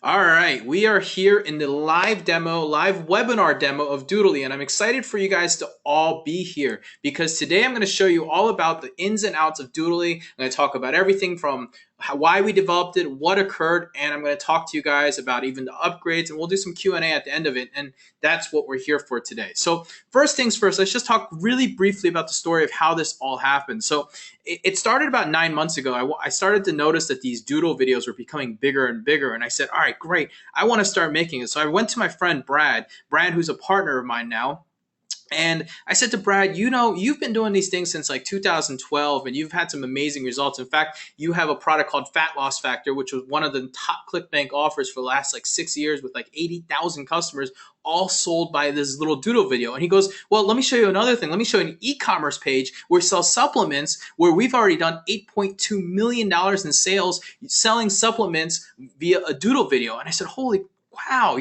All right, we are here in the live webinar demo of Doodly, and I'm excited for you guys to all be here because today I'm going to show you all about the ins and outs of Doodly. I'm going to talk about everything from why we developed it, what occurred, and I'm going to talk to you guys about even the upgrades, and we'll do some Q&A at the end of it, and that's what we're here for today. So first things first, let's just talk really briefly about the story of how this all happened. So it started about 9 months ago. I started to notice that these doodle videos were becoming bigger and bigger. And I said, all right, great. I want to start making it. So I went to my friend, Brad, who's a partner of mine now. And I said to Brad, you've been doing these things since like 2012 and you've had some amazing results. In fact, you have a product called Fat Loss Factor, which was one of the top ClickBank offers for the last like 6 years with like 80,000 customers, all sold by this little doodle video. And he goes, well, let me show you another thing. Let me show you an e-commerce page where we sell supplements, where we've already done $8.2 million in sales selling supplements via a doodle video. And I said, holy wow,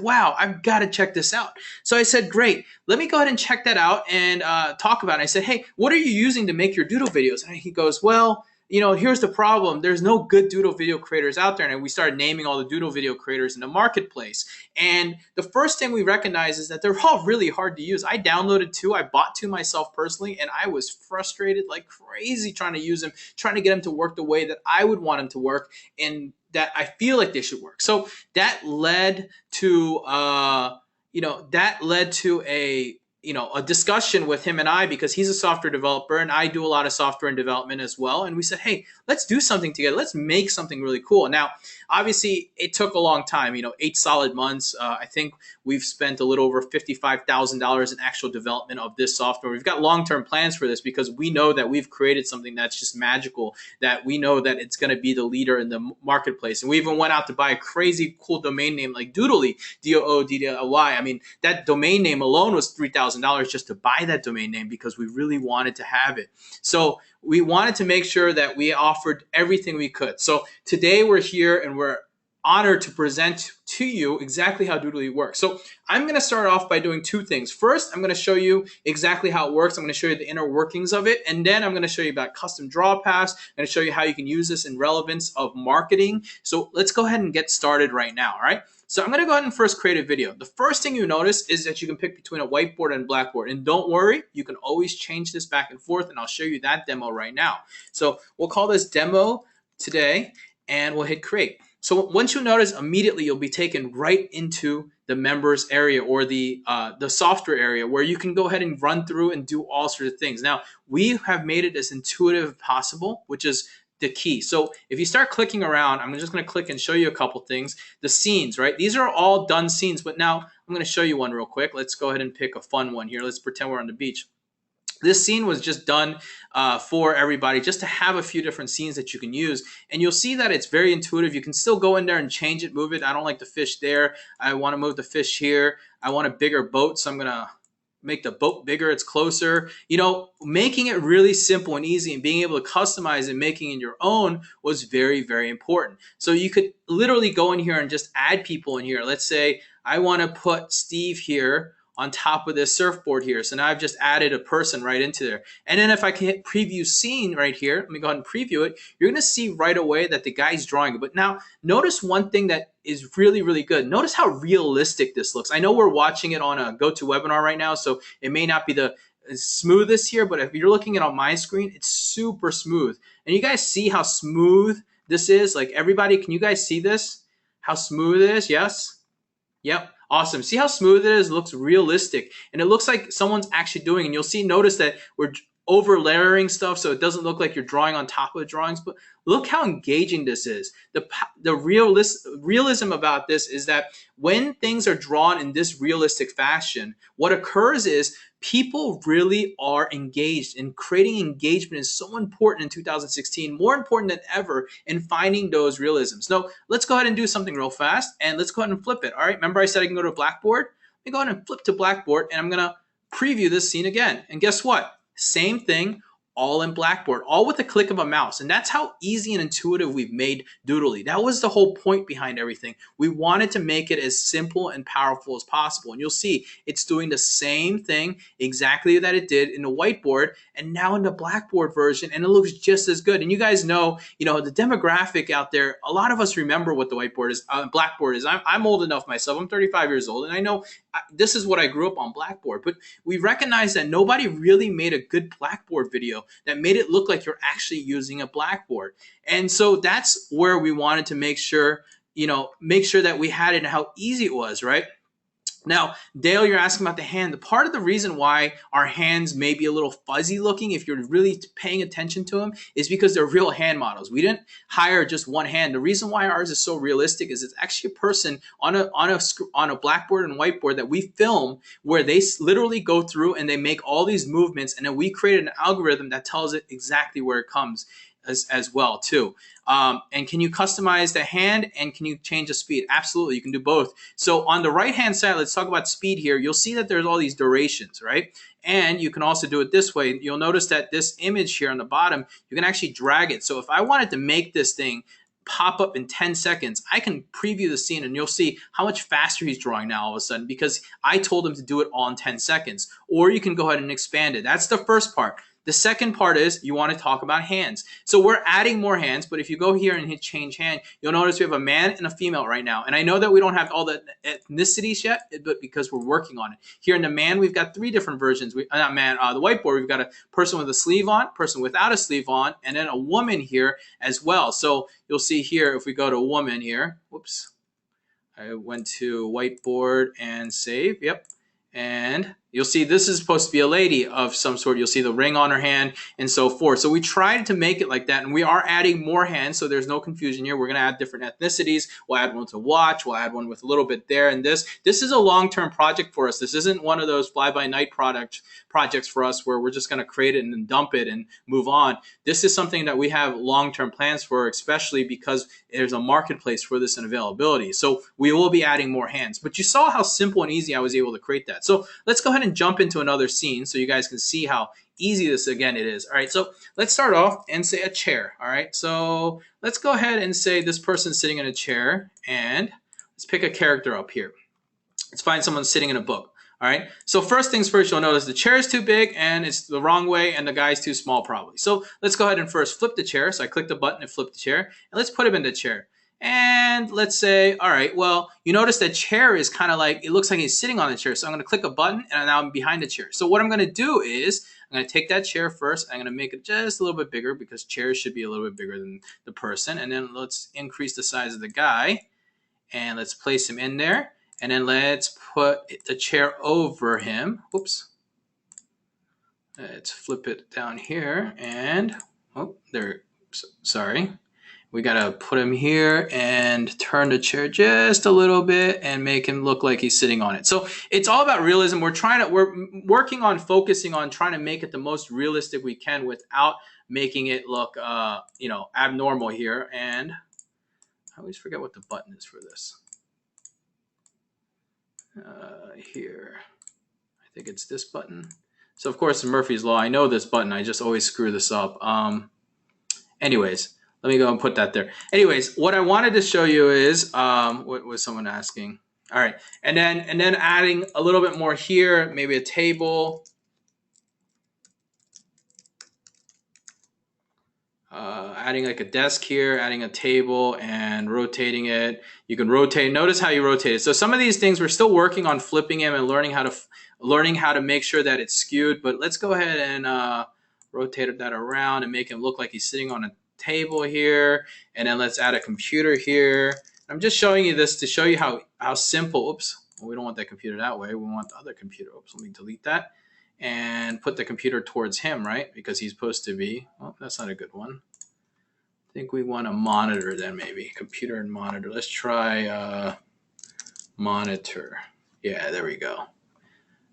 wow, I've got to check this out. So I said, great, let me go ahead and check that out and talk about it. I said, hey, what are you using to make your doodle videos? And he goes, well, here's the problem. There's no good doodle video creators out there. And we started naming all the doodle video creators in the marketplace. And the first thing we recognized is that they're all really hard to use. I downloaded two. I bought two myself personally, and I was frustrated like crazy trying to use them, trying to get them to work the way that I would want them to work and that I feel like they should work. So that led to, a discussion with him and I, because he's a software developer and I do a lot of software and development as well. And we said, hey, let's do something together. Let's make something really cool. Now, obviously, it took a long time, 8 solid months. I think we've spent a little over $55,000 in actual development of this software. We've got long-term plans for this because we know that we've created something that's just magical, that we know that it's going to be the leader in the marketplace. And we even went out to buy a crazy cool domain name like Doodly, Doodly. I mean, that domain name alone was $3,000 just to buy that domain name because we really wanted to have it. So we wanted to make sure that we offered everything we could. So today we're here and we're honored to present to you exactly how Doodly works. So I'm going to start off by doing two things. First, I'm going to show you exactly how it works. I'm going to show you the inner workings of it. And then I'm going to show you about custom draw paths. I'm going to show you how you can use this in relevance of marketing. So let's go ahead and get started right now. All right. So I'm going to go ahead and first create a video. The first thing you notice is that you can pick between a whiteboard and blackboard. And don't worry, you can always change this back and forth. And I'll show you that demo right now. So we'll call this demo today and we'll hit create. So once you notice, immediately you'll be taken right into the members area or the software area where you can go ahead and run through and do all sorts of things. Now, we have made it as intuitive as possible, which is the key. So if you start clicking around, I'm just going to click and show you a couple things. The scenes, right? These are all done scenes, but now I'm going to show you one real quick. Let's go ahead and pick a fun one here. Let's pretend we're on the beach. This scene was just done for everybody, just to have a few different scenes that you can use. And you'll see that it's very intuitive. You can still go in there and change it, move it. I don't like the fish there. I want to move the fish here. I want a bigger boat, so I'm going to make the boat bigger. It's closer. Making it really simple and easy and being able to customize and making it your own was very, very important. So you could literally go in here and just add people in here. Let's say I want to put Steve here on top of this surfboard here. So now I've just added a person right into there. And then if I can hit preview scene right here, let me go ahead and preview it, you're gonna see right away that the guy's drawing it. But now notice one thing that is really, really good. Notice how realistic this looks. I know we're watching it on a GoToWebinar right now, so it may not be the smoothest here, but if you're looking at it on my screen, it's super smooth. And you guys see how smooth this is? Like everybody, can you guys see this? How smooth it is? Yes? Yep. Awesome. See how smooth it is? It looks realistic. And it looks like someone's actually doing it. And you'll notice that we're over layering stuff so it doesn't look like you're drawing on top of the drawings. But look how engaging this is. The realism about this is that when things are drawn in this realistic fashion, what occurs is people really are engaged, and creating engagement is so important in 2016, more important than ever in finding those realisms. Now, let's go ahead and do something real fast, and let's go ahead and flip it. All right, remember I said I can go to Blackboard? Let me go ahead and flip to Blackboard, and I'm going to preview this scene again. And guess what? Same thing. all in Blackboard, all with a click of a mouse. And that's how easy and intuitive we've made Doodly. That was the whole point behind everything. We wanted to make it as simple and powerful as possible. And you'll see it's doing the same thing exactly that it did in the whiteboard and now in the Blackboard version, and it looks just as good. And you guys know, the demographic out there, a lot of us remember what the whiteboard is, Blackboard is. I'm old enough myself. I'm 35 years old, and I know this is what I grew up on, Blackboard. But we recognize that nobody really made a good Blackboard video that made it look like you're actually using a Blackboard. And so that's where we wanted to make sure that we had it and how easy it was, right? Now, Dale, you're asking about the hand. The part of the reason why our hands may be a little fuzzy looking, if you're really paying attention to them, is because they're real hand models. We didn't hire just one hand. The reason why ours is so realistic is it's actually a person on a Blackboard and whiteboard that we film, where they literally go through and they make all these movements, and then we created an algorithm that tells it exactly where it comes as well too. And can you customize the hand, and can you change the speed? Absolutely, you can do both. So on the right hand side, let's talk about speed here. You'll see that there's all these durations, right? And you can also do it this way. You'll notice that this image here on the bottom, you can actually drag it. So if I wanted to make this thing pop up in 10 seconds, I can preview the scene and you'll see how much faster he's drawing now all of a sudden, because I told him to do it all in 10 seconds. Or you can go ahead and expand it. That's the first part. The second part is you want to talk about hands. So we're adding more hands, but if you go here and hit change hand, you'll notice we have a man and a female right now. And I know that we don't have all the ethnicities yet, but because we're working on it. Here in the man, we've got three different versions. The whiteboard, we've got a person with a sleeve on, person without a sleeve on, and then a woman here as well. So you'll see here, if we go to woman here, whoops, I went to whiteboard and save, yep. And you'll see this is supposed to be a lady of some sort. You'll see the ring on her hand and so forth. So we tried to make it like that, and we are adding more hands, so there's no confusion here. We're going to add different ethnicities. We'll add one to watch. We'll add one with a little bit there and this. This is a long-term project for us. This isn't one of those fly-by-night projects for us where we're just going to create it and then dump it and move on. This is something that we have long-term plans for, especially because there's a marketplace for this and availability. So we will be adding more hands. But you saw how simple and easy I was able to create that. So let's go ahead and jump into another scene so you guys can see how easy this again it is. All right, so let's start off and say a chair. All right, so let's go ahead and say this person's sitting in a chair, and let's pick a character up here. Let's find someone sitting in a book. All right, so first things first, you'll notice the chair is too big and it's the wrong way, and the guy's too small probably. So let's go ahead and first flip the chair. So I click the button and flip the chair, and let's put him in the chair. And let's say, all right, well, you notice that chair is kind of like, it looks like he's sitting on the chair. So I'm going to click a button, and now I'm behind the chair. So what I'm going to do is I'm going to take that chair first. I'm going to make it just a little bit bigger, because chairs should be a little bit bigger than the person. And then let's increase the size of the guy, and let's place him in there. And then let's put the chair over him. Oops. Let's flip it down here, and oh, there. Sorry. We got to put him here and turn the chair just a little bit and make him look like he's sitting on it. So it's all about realism. We're working on focusing on trying to make it the most realistic we can without making it look, abnormal here. And I always forget what the button is for this. Here, I think it's this button. So of course, Murphy's Law, I know this button. I just always screw this up. Anyways. Let me go and put that there. Anyways, what I wanted to show you is, what was someone asking? All right, and then adding a little bit more here, maybe a table. Adding like a desk here, adding a table and rotating it. You can rotate, notice how you rotate it. So some of these things we're still working on flipping them and learning how to make sure that it's skewed, but let's go ahead and rotate that around and make him look like he's sitting on a table here, and then let's add a computer here. I'm just showing you this to show you how simple. Oops, well, we don't want that computer that way. We want the other computer. Oops, let me delete that and put the computer towards him, right? Because he's supposed to be. Oh, that's not a good one. I think we want a monitor then, maybe computer and monitor. Let's try monitor. Yeah, there we go.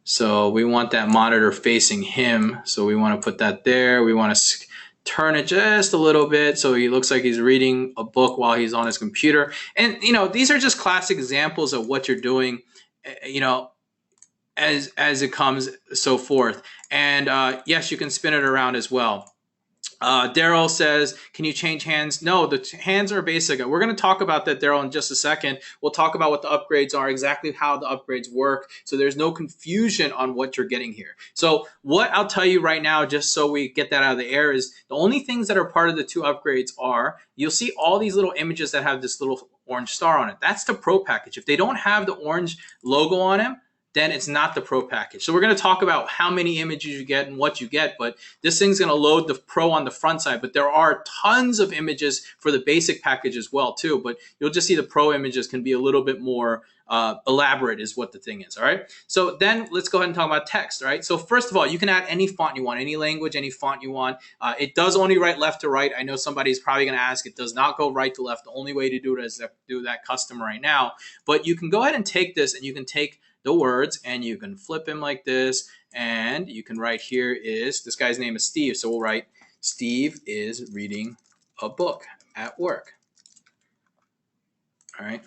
So we want that monitor facing him. So we want to put that there. We want to turn it just a little bit so he looks like he's reading a book while he's on his computer. And these are just classic examples of what you're doing, as it comes, so forth. And yes, you can spin it around as well. Daryl says, can you change hands? No, the hands are basic. We're going to talk about that, Daryl, in just a second. We'll talk about what the upgrades are, exactly how the upgrades work, so there's no confusion on what you're getting here. So what I'll tell you right now, just so we get that out of the air, is the only things that are part of the 2 upgrades are, you'll see all these little images that have this little orange star on it. That's the Pro package. If they don't have the orange logo on them, then it's not the Pro package. So we're going to talk about how many images you get and what you get, but this thing's going to load the Pro on the front side, but there are tons of images for the basic package as well too, but you'll just see the Pro images can be a little bit more elaborate is what the thing is, all right? So then let's go ahead and talk about text, all right? So first of all, you can add any font you want, any language, any font you want. It does only write left to right. I know somebody's probably going to ask, it does not go right to left. The only way to do it is to do that custom right now, but you can go ahead and take this and you can take the words and you can flip him like this, and you can write here is, this guy's name is Steve, so we'll write Steve is reading a book at work. All right,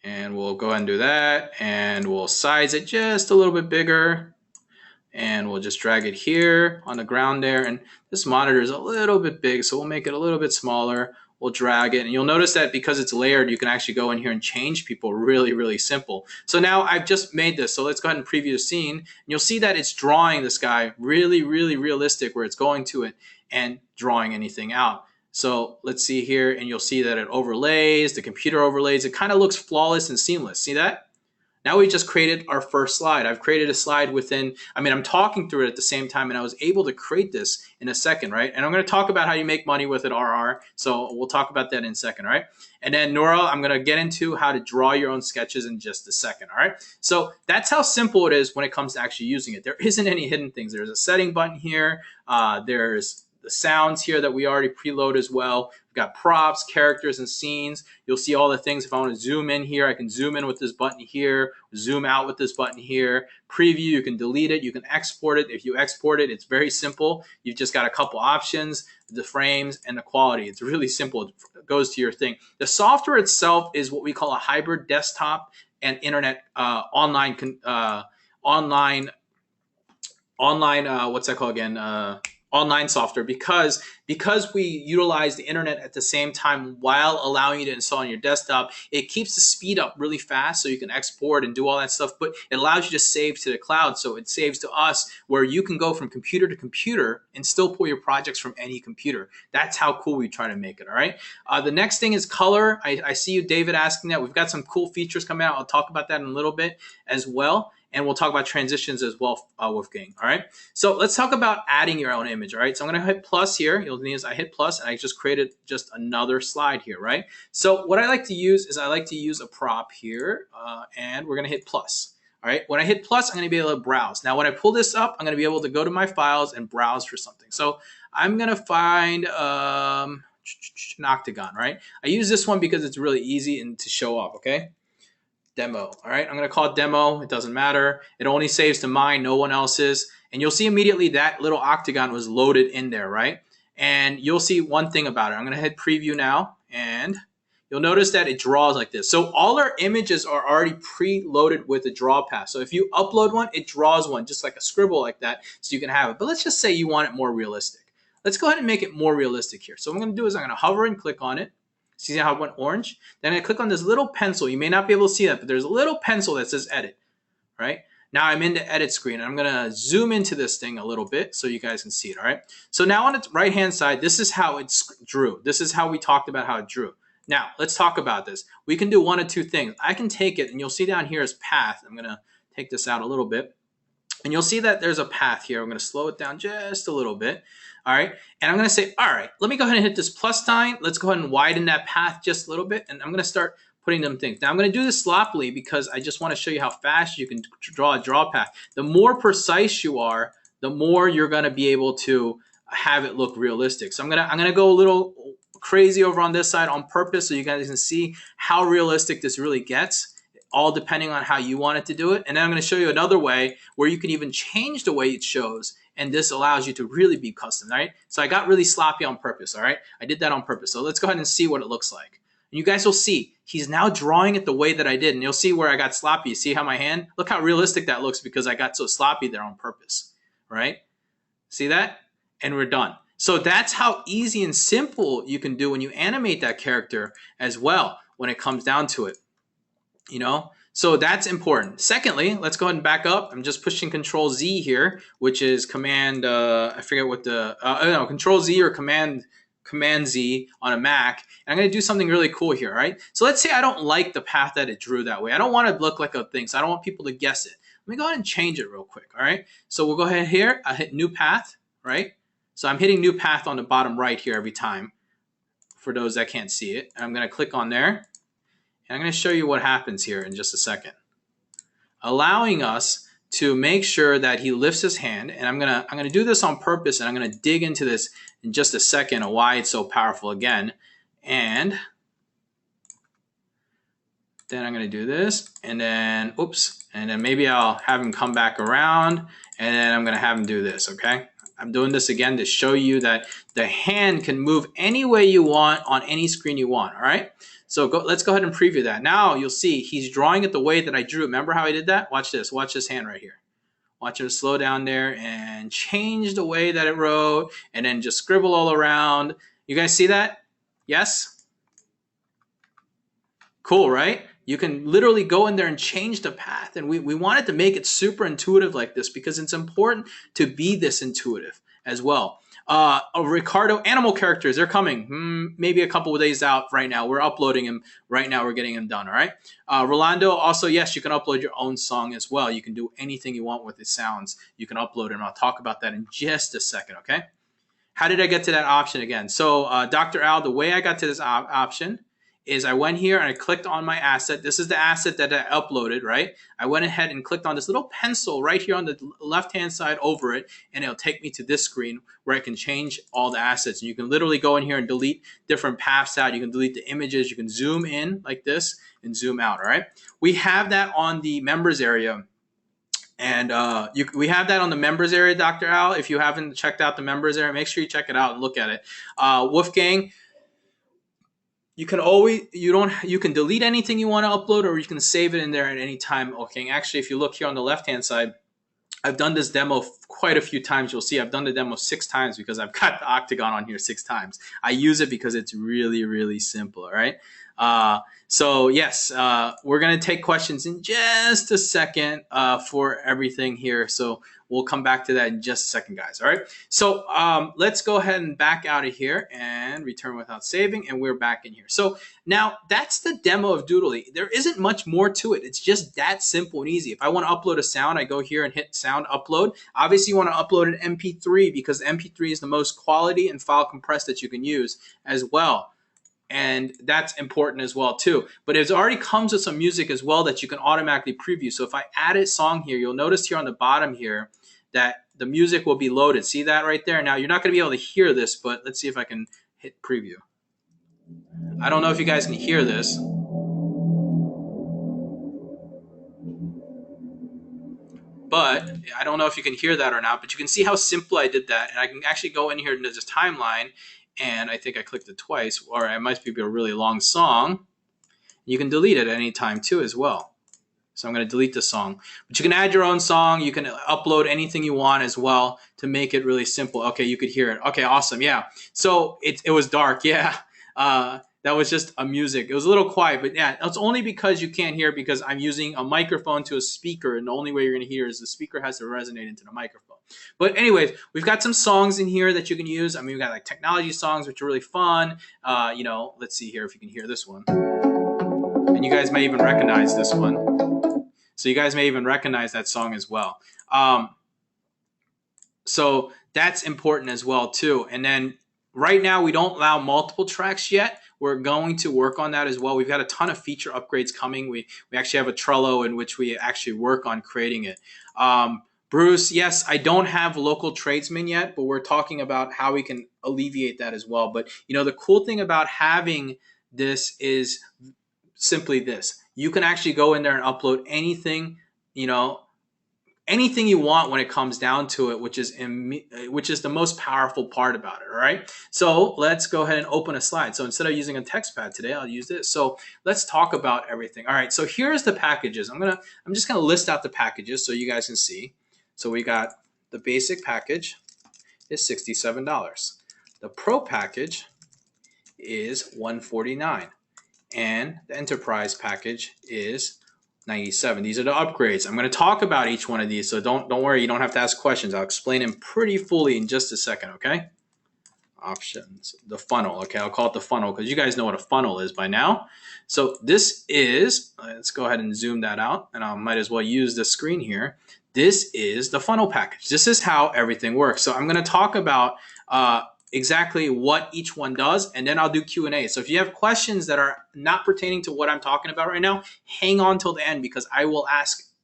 and we'll go ahead and do that, and we'll size it just a little bit bigger, and we'll just drag it here on the ground there. And this monitor is a little bit big, so we'll make it a little bit smaller. We'll drag it, and you'll notice that because it's layered, you can actually go in here and change people really, really simple. So now I've just made this, so let's go ahead and preview the scene, and you'll see that it's drawing this guy really, really realistic, where it's going to it and drawing anything out. So let's see here, and you'll see that it overlays, the computer overlays, it kind of looks flawless and seamless. See that? Now we just created our first slide. I've created a slide within, I'm talking through it at the same time, and I was able to create this in a second, right? And I'm going to talk about how you make money with it, RR. So we'll talk about that in a second, all right? And then Nora, I'm going to get into how to draw your own sketches in just a second, all right? So that's how simple it is when it comes to actually using it. There isn't any hidden things. There's a setting button here. There's the sounds here that we already preload as well. We've got props, characters, and scenes. You'll see all the things. If I want to zoom in here, I can zoom in with this button here, zoom out with this button here. Preview, you can delete it, you can export it. If you export it, it's very simple. You've just got a couple options, the frames and the quality. It's really simple. It goes to your thing. The software itself is what we call a hybrid desktop and internet online what's that called again? Online software, because we utilize the internet at the same time while allowing you to install on your desktop. It keeps the speed up really fast so you can export and do all that stuff, but it allows you to save to the cloud. So it saves to us where you can go from computer to computer and still pull your projects from any computer. That's how cool we try to make it, all right? The next thing is color. I see you, David, asking that. We've got some cool features coming out. I'll talk about that in a little bit as well. And we'll talk about transitions as well, Wolfgang, all right? So let's talk about adding your own image, all right? So I'm gonna hit plus here. You'll notice I hit plus, and I just created just another slide here, right? So what I like to use is I like to use a prop here, and we're gonna hit plus, all right? When I hit plus, I'm gonna be able to browse. Now, when I pull this up, I'm gonna be able to go to my files and browse for something. So I'm gonna find an octagon, right? I use this one because it's really easy and to show off, okay? Demo, all right? I'm gonna call it demo, it doesn't matter. It only saves to mine, no one else's. And you'll see immediately that little octagon was loaded in there, right? And you'll see one thing about it. I'm gonna hit preview now, and you'll notice that it draws like this. So all our images are already pre-loaded with a draw path. So if you upload one, it draws one, just like a scribble like that, so you can have it. But let's just say you want it more realistic. Let's go ahead and make it more realistic here. So what I'm gonna do is I'm gonna hover and click on it. See how it went orange? Then I click on this little pencil. You may not be able to see that, but there's a little pencil that says edit, right? Now I'm in the edit screen, and I'm gonna zoom into this thing a little bit so you guys can see it, all right? So now on its right-hand side, this is how it drew. This is how we talked about how it drew. Now, let's talk about this. We can do one of two things. I can take it, and you'll see down here is path. I'm gonna take this out a little bit. And you'll see that there's a path here. I'm gonna slow it down just a little bit. All right, and I'm gonna say, all right, let me go ahead and hit this plus sign. Let's go ahead and widen that path just a little bit, and I'm gonna start putting them things. Now I'm gonna do this sloppily because I just wanna show you how fast you can draw a draw path. The more precise you are, the more you're gonna be able to have it look realistic. So I'm gonna go a little crazy over on this side on purpose so you guys can see how realistic this really gets, all depending on how you want it to do it. And then I'm gonna show you another way where you can even change the way it shows, and this allows you to really be custom, right? So I got really sloppy on purpose, all right? I did that on purpose. So let's go ahead and see what it looks like. And you guys will see, he's now drawing it the way that I did, and you'll see where I got sloppy. See how my hand, look how realistic that looks because I got so sloppy there on purpose, right? See that? and we're done. So that's how easy and simple you can do when you animate that character as well when it comes down to it, you know? So that's important. Secondly, let's go ahead and back up. I'm just pushing Control Z here, which is Command, I forget what the, no, Control Z or Command Z on a Mac. And I'm going to do something really cool here, right? So let's say I don't like the path that it drew that way. I don't want to look like a thing, so I don't want people to guess it. Let me go ahead and change it real quick, all right? So we'll go ahead here. I hit New Path, right? So I'm hitting New Path on the bottom right here every time for those that can't see it. And I'm going to click on there. And I'm going to show you what happens here in just a second. Allowing us to make sure that he lifts his hand. And I'm gonna do this on purpose, and I'm going to dig into this in just a second of why it's so powerful again. And then I'm going to do this, and then, oops, and then maybe I'll have him come back around, and then I'm going to have him do this, okay? I'm doing this again to show you that the hand can move any way you want on any screen you want, all right? So let's go ahead and preview that. Now you'll see he's drawing it the way that I drew. Remember how I did that? Watch this. Watch this hand right here. Watch him slow down there and change the way that it wrote, and then just scribble all around. You guys see that? Yes? Cool, right? You can literally go in there and change the path. And we wanted to make it super intuitive like this because it's important to be this intuitive as well. Ricardo, animal characters, they're coming. Maybe a couple of days out right now. We're uploading them right now. We're getting them done, all right? Rolando, also, yes, you can upload your own song as well. You can do anything you want with the sounds. You can upload them. I'll talk about that in just a second, okay? How did I get to that option again? So Dr. Al, the way I got to this option is I went here and I clicked on my asset. This is the asset that I uploaded, right? I went ahead and clicked on this little pencil right here on the left-hand side over it, and it'll take me to this screen where I can change all the assets. And you can literally go in here and delete different paths out. You can delete the images. You can zoom in like this and zoom out, all right? We have that on the members area. And we have that on the members area, Dr. Al. If you haven't checked out the members area, make sure you check it out and look at it. Wolfgang, you can delete anything you want to upload, or you can save it in there at any time. Okay, actually, if you look here on the left-hand side, I've done this demo quite a few times. You'll see I've done the demo 6 times because I've got the octagon on here 6 times. I use it because it's really, really simple, all right? So yes, we're going to take questions in just a second for everything here. So we'll come back to that in just a second, guys. All right. So let's go ahead and back out of here and return without saving. And we're back in here. So now that's the demo of Doodly. There isn't much more to it. It's just that simple and easy. If I want to upload a sound, I go here and hit sound upload. Obviously, you want to upload an MP3 because MP3 is the most quality and file compressed that you can use as well. And that's important as well too. But it already comes with some music as well that you can automatically preview. So if I add a song here, you'll notice here on the bottom here that the music will be loaded. See that right there? Now you're not going to be able to hear this, but let's see if I can hit preview. I don't know if you guys can hear this. But I don't know if you can hear that or not, but you can see how simple I did that. And I can actually go in here into this timeline, and I think I clicked it twice, or it might be a really long song. You can delete it at any time too as well. So I'm going to delete the song. But you can add your own song. You can upload anything you want as well to make it really simple. Okay, you could hear it. Okay, awesome. Yeah. So it was dark. Yeah. That was just a music. It was a little quiet, but yeah, it's only because you can't hear because I'm using a microphone to a speaker, and the only way you're going to hear is the speaker has to resonate into the microphone. But anyways, we've got some songs in here that you can use. I mean, we've got like technology songs, which are really fun. You know, let's see here if you can hear this one. And you guys may even recognize this one. So you guys may even recognize that song as well. So that's important as well too. And then right now we don't allow multiple tracks yet. We're going to work on that as well. We've got a ton of feature upgrades coming. We actually have a Trello in which we actually work on creating it. Bruce, yes, I don't have local tradesmen yet, but we're talking about how we can alleviate that as well. But you know, the cool thing about having this is simply this. You can actually go in there and upload anything, you know, anything you want when it comes down to it, which is the most powerful part about it, all right? So let's go ahead and open a slide. So instead of using a text pad today, I'll use this. So let's talk about everything. All right, so here's the packages. I'm just gonna list out the packages so you guys can see. So we got the basic package. is $67. The Pro package is $149, and the Enterprise package is $97. These are the upgrades. I'm going to talk about each one of these, so don't worry. You don't have to ask questions. I'll explain them pretty fully in just a second, okay? Options, the funnel. Okay, I'll call it the funnel because you guys know what a funnel is by now. So this is, let's go ahead and zoom that out, and I might as well use the screen here. This is the funnel package. This is how everything works. So I'm going to talk about exactly what each one does, and then I'll do Q&A. So if you have questions that are not pertaining to what I'm talking about right now, hang on till the end because I will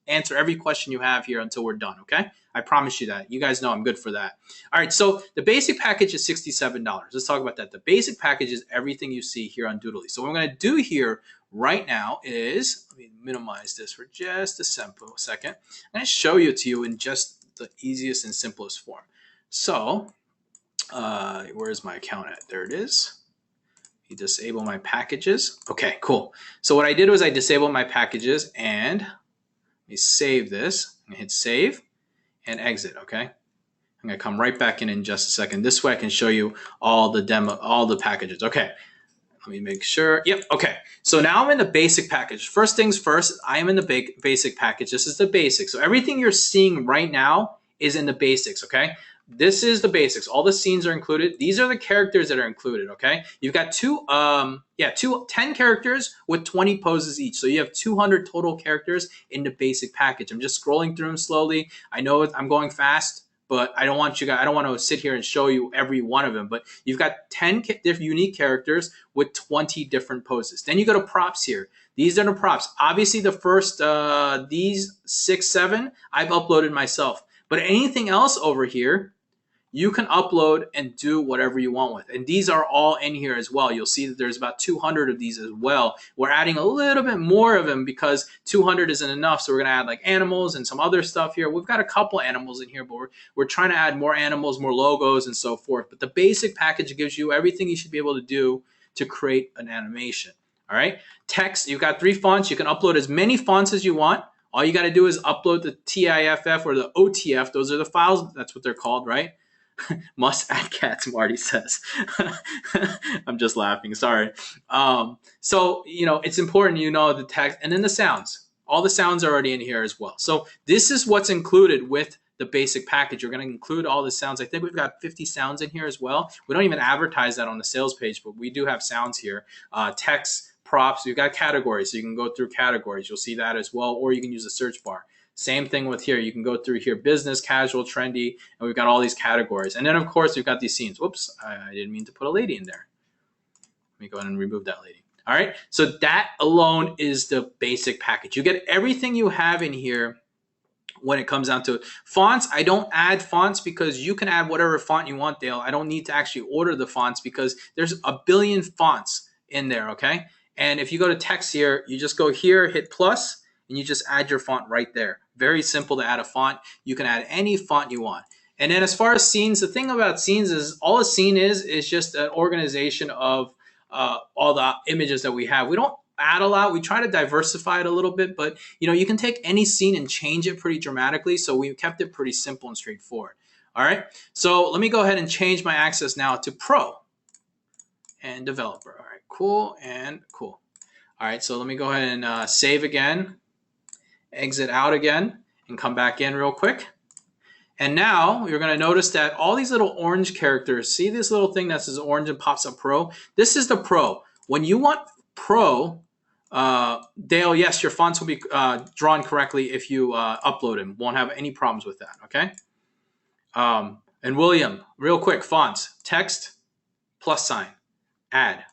answer every question you have here until we're done, okay? I promise you that. You guys know I'm good for that. All right, so the basic package is $67. Let's talk about that. The basic package is everything you see here on Doodly. So what I'm going to do here right now is, let me minimize this for just a second. I'm going to show you to you in just the easiest and simplest form. So where's my account at? There it is. You disable my packages. Okay, cool. So what I did was I disabled my packages, and let me save this. I'm going to hit save and exit, okay? I'm gonna come right back in just a second. This way I can show you all the packages. Okay, let me make sure. Yep, okay. So now I'm in the basic package. First things first, I am in the basic package. This is the basics. So everything you're seeing right now is in the basics, okay? This is the basics. All the scenes are included. These are the characters that are included, okay? You've got 10 characters with 20 poses each. So you have 200 total characters in the basic package. I'm just scrolling through them slowly. I know I'm going fast, but I don't want to sit here and show you every one of them. But you've got 10 unique characters with 20 different poses. Then you go to props here. These are the props. Obviously, the first, these 6, 7, I've uploaded myself. But anything else over here, you can upload and do whatever you want with. And these are all in here as well. You'll see that there's about 200 of these as well. We're adding a little bit more of them because 200 isn't enough. So we're going to add like animals and some other stuff here. We've got a couple animals in here, but we're trying to add more animals, more logos, and so forth. But the basic package gives you everything you should be able to do to create an animation. All right. Text, you've got 3 fonts. You can upload as many fonts as you want. All you got to do is upload the TIFF or the OTF. Those are the files. That's what they're called, right? Must add cats, Marty says. I'm just laughing, sorry. So, it's important the text and then the sounds. All the sounds are already in here as well. So this is what's included with the basic package. You're going to include all the sounds. I think we've got 50 sounds in here as well. We don't even advertise that on the sales page, but we do have sounds here. Text, props, you've got categories. So you can go through categories. You'll see that as well, or you can use the search bar. Same thing with here. You can go through here, business, casual, trendy, and we've got all these categories. And then, of course, we've got these scenes. Whoops, I didn't mean to put a lady in there. Let me go ahead and remove that lady. All right, so that alone is the basic package. You get everything you have in here when it comes down to fonts. I don't add fonts because you can add whatever font you want, Dale. I don't need to actually order the fonts because there's a billion fonts in there, okay? And if you go to text here, you just go here, hit plus, and you just add your font right there. Very simple to add a font. You can add any font you want. And then as far as scenes, the thing about scenes is all a scene is just an organization of all the images that we have. We don't add a lot. We try to diversify it a little bit, but you can take any scene and change it pretty dramatically. So we kept it pretty simple and straightforward. All right. So let me go ahead and change my access now to Pro and Developer. All right, cool and cool. All right, so let me go ahead and save again. Exit out again and come back in real quick. And now you're going to notice that all these little orange characters, see this little thing that says orange and pops up Pro? This is the Pro. When you want Pro, Dale, yes, your fonts will be drawn correctly if you upload them. Won't have any problems with that, okay? And William, real quick, fonts, text, plus sign, add.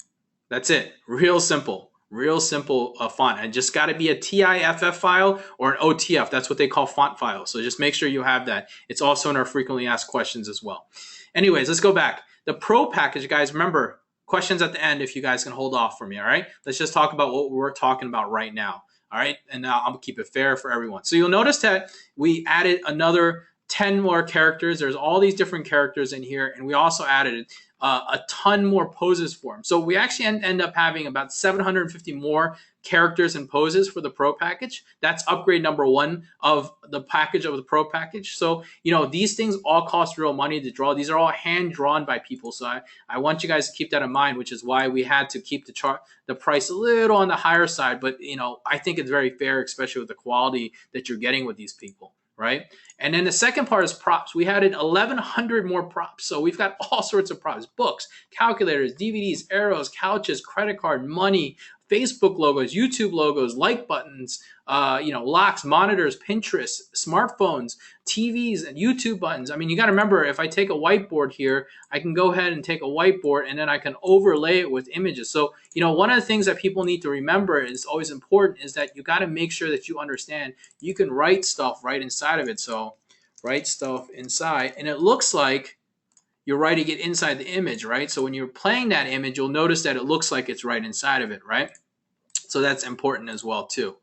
That's it. Real simple. Real simple font. And just got to be a TIFF file or an OTF. That's what they call font files. So just make sure you have that. It's also in our frequently asked questions as well. Anyways, let's go back. The Pro package, guys, remember, questions at the end if you guys can hold off for me, all right? Let's just talk about what we're talking about right now, all right? And now I'll keep it fair for everyone. So you'll notice that we added another 10 more characters. There's all these different characters in here, and we also added a ton more poses for him. So we actually end up having about 750 more characters and poses for the pro package. That's upgrade number 1 of the package of the pro package. So, these things all cost real money to draw. These are all hand drawn by people. So I want you guys to keep that in mind, which is why we had to keep the price a little on the higher side. But, I think it's very fair, especially with the quality that you're getting with these people. Right. And then the second part is props. We had 1,100 more props. So we've got all sorts of props: books, calculators, DVDs, arrows, couches, credit card, money, Facebook logos, YouTube logos, like buttons, locks, monitors, Pinterest, smartphones, TVs, and YouTube buttons. I mean, you got to remember, if I take a whiteboard here, I can go ahead and take a whiteboard and then I can overlay it with images. So, one of the things that people need to remember is always important is that you got to make sure that you understand you can write stuff right inside of it. So write stuff inside, and it looks like you're writing it inside the image, right? So when you're playing that image, you'll notice that it looks like it's right inside of it, right? So that's important as well too.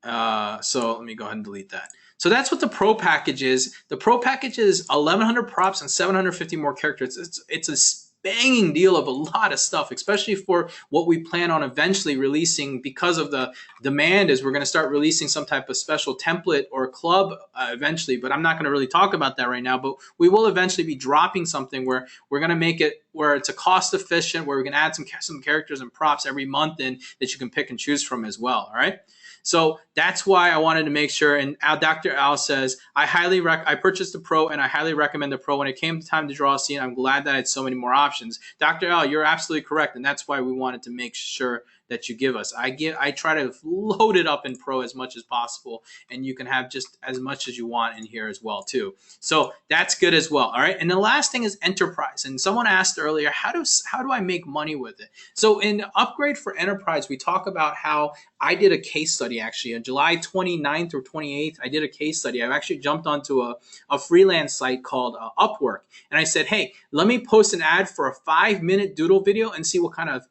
So let me go ahead and delete that. So that's what the pro package is. The pro package is 1,100 props and 750 more characters. It's a banging deal of a lot of stuff, especially for what we plan on eventually releasing. Because of the demand, is we're going to start releasing some type of special template or club eventually, but I'm not going to really talk about that right now. But we will eventually be dropping something where we're going to make it where it's a cost efficient, where we can add some characters and props every month in that you can pick and choose from as well. All right. So that's why I wanted to make sure. And Dr. Al says, I purchased the Pro and I highly recommend the Pro. When it came time to draw a scene, I'm glad that I had so many more options. Dr. Al, you're absolutely correct. And that's why we wanted to make sure that you give us. I try to load it up in Pro as much as possible, and you can have just as much as you want in here as well too. So that's good as well. All right. And the last thing is Enterprise. And someone asked earlier, how do I make money with it? So in Upgrade for Enterprise, we talk about how I did a case study actually on July 29th or 28th. I did a case study. I've actually jumped onto a freelance site called Upwork, and I said, hey, let me post an ad for a 5-minute doodle video and see what kind of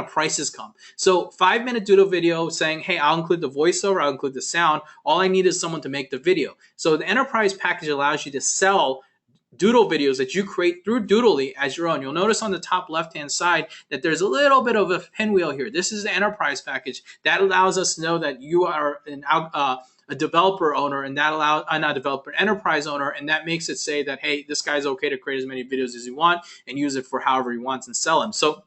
prices come. So 5-minute doodle video saying, hey, I'll include the voiceover, I'll include the sound. All I need is someone to make the video. So the Enterprise package allows you to sell doodle videos that you create through Doodly as your own. You'll notice on the top left-hand side that there's a little bit of a pinwheel here. This is the Enterprise package. That allows us to know that you are a developer owner, and that allows not developer, enterprise owner, and that makes it say that, hey, this guy's okay to create as many videos as you want and use it for however he wants and sell them. So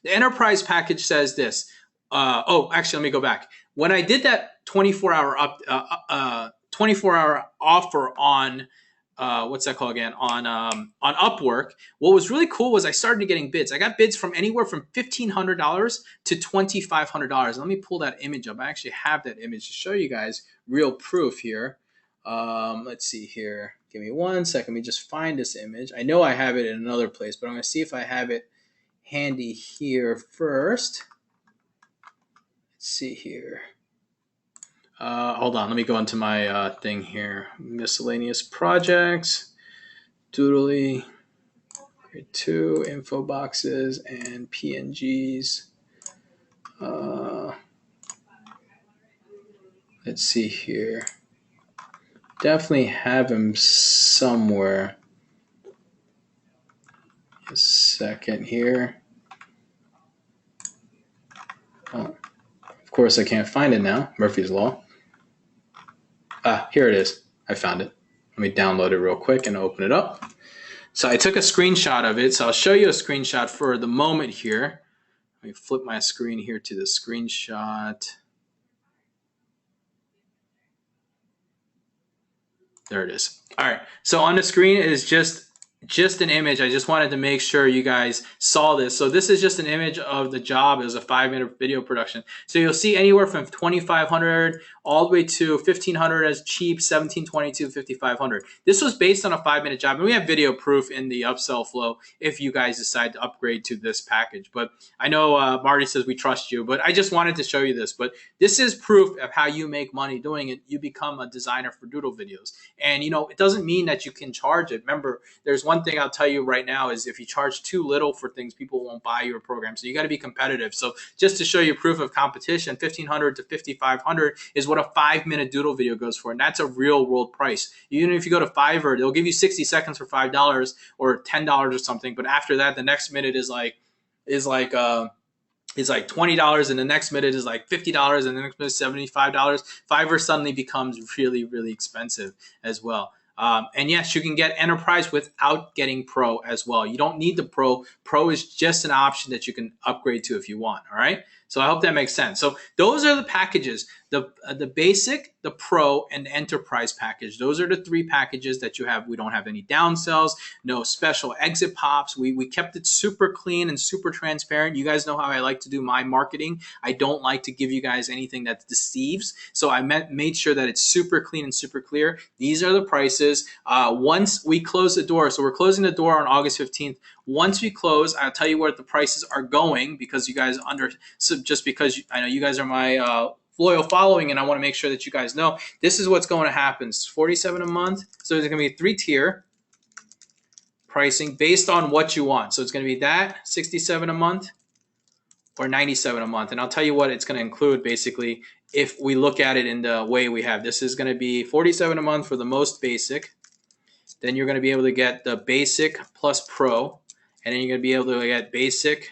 the Enterprise package says this. Actually, let me go back. When I did that 24-hour 24-hour offer on what's that called again? On Upwork, what was really cool was I started getting bids. I got bids from anywhere from $1,500 to $2,500. Let me pull that image up. I actually have that image to show you guys real proof here. Let's see here. Give me 1 second. Let me just find this image. I know I have it in another place, but I'm going to see if I have it handy here first. Let's see here. Hold on, let me go into my thing here. Miscellaneous projects, Doodly, 2 info boxes and PNGs. Let's see here. Definitely have them somewhere. A second here. Oh, of course I can't find it now. Murphy's Law. Here it is. I found it. Let me download it real quick and open it up. So I took a screenshot of it. So I'll show you a screenshot for the moment here. Let me flip my screen here to the screenshot. There it is. All right. So on the screen is just an image. I just wanted to make sure you guys saw this. So this is just an image of the job as a 5-minute video production. So you'll see anywhere from $2,500 all the way to $1,500 as cheap, $1,720 to $5,500. This was based on a 5-minute job, and we have video proof in the upsell flow if you guys decide to upgrade to this package. But I know Marty says we trust you, but I just wanted to show you this. But this is proof of how you make money doing it. You become a designer for doodle videos. And, it doesn't mean that you can charge it. Remember, there's one one thing I'll tell you right now is if you charge too little for things, people won't buy your program. So you got to be competitive. So just to show you proof of competition, 1,500 to 5,500 is what a 5-minute doodle video goes for. And that's a real world price. Even if you go to Fiverr, they'll give you 60 seconds for $5 or $10 or something. But after that, the next minute is like $20, and the next minute is like $50, and the next minute is $75. Fiverr suddenly becomes really, really expensive as well. And yes, you can get Enterprise without getting Pro as well. You don't need the Pro. Pro is just an option that you can upgrade to if you want. All right. So I hope that makes sense. So those are the packages, the basic, the Pro, and the Enterprise package. Those are the 3 packages that you have. We don't have any downsells, no special exit pops. We kept it super clean and super transparent. You guys know how I like to do my marketing. I don't like to give you guys anything that deceives. So I made sure that it's super clean and super clear. These are the prices. Once we close the door, so we're closing the door on August 15th. Once we close, I'll tell you what the prices are going, because you guys just because I know you guys are my loyal following, and I want to make sure that you guys know this is what's going to happen. It's $47 a month, so there's going to be a 3-tier pricing based on what you want. So it's going to be that $67 a month or $97 a month, and I'll tell you what it's going to include basically if we look at it in the way we have. This is going to be $47 a month for the most basic. Then you're going to be able to get the basic plus Pro, and then you're going to be able to get basic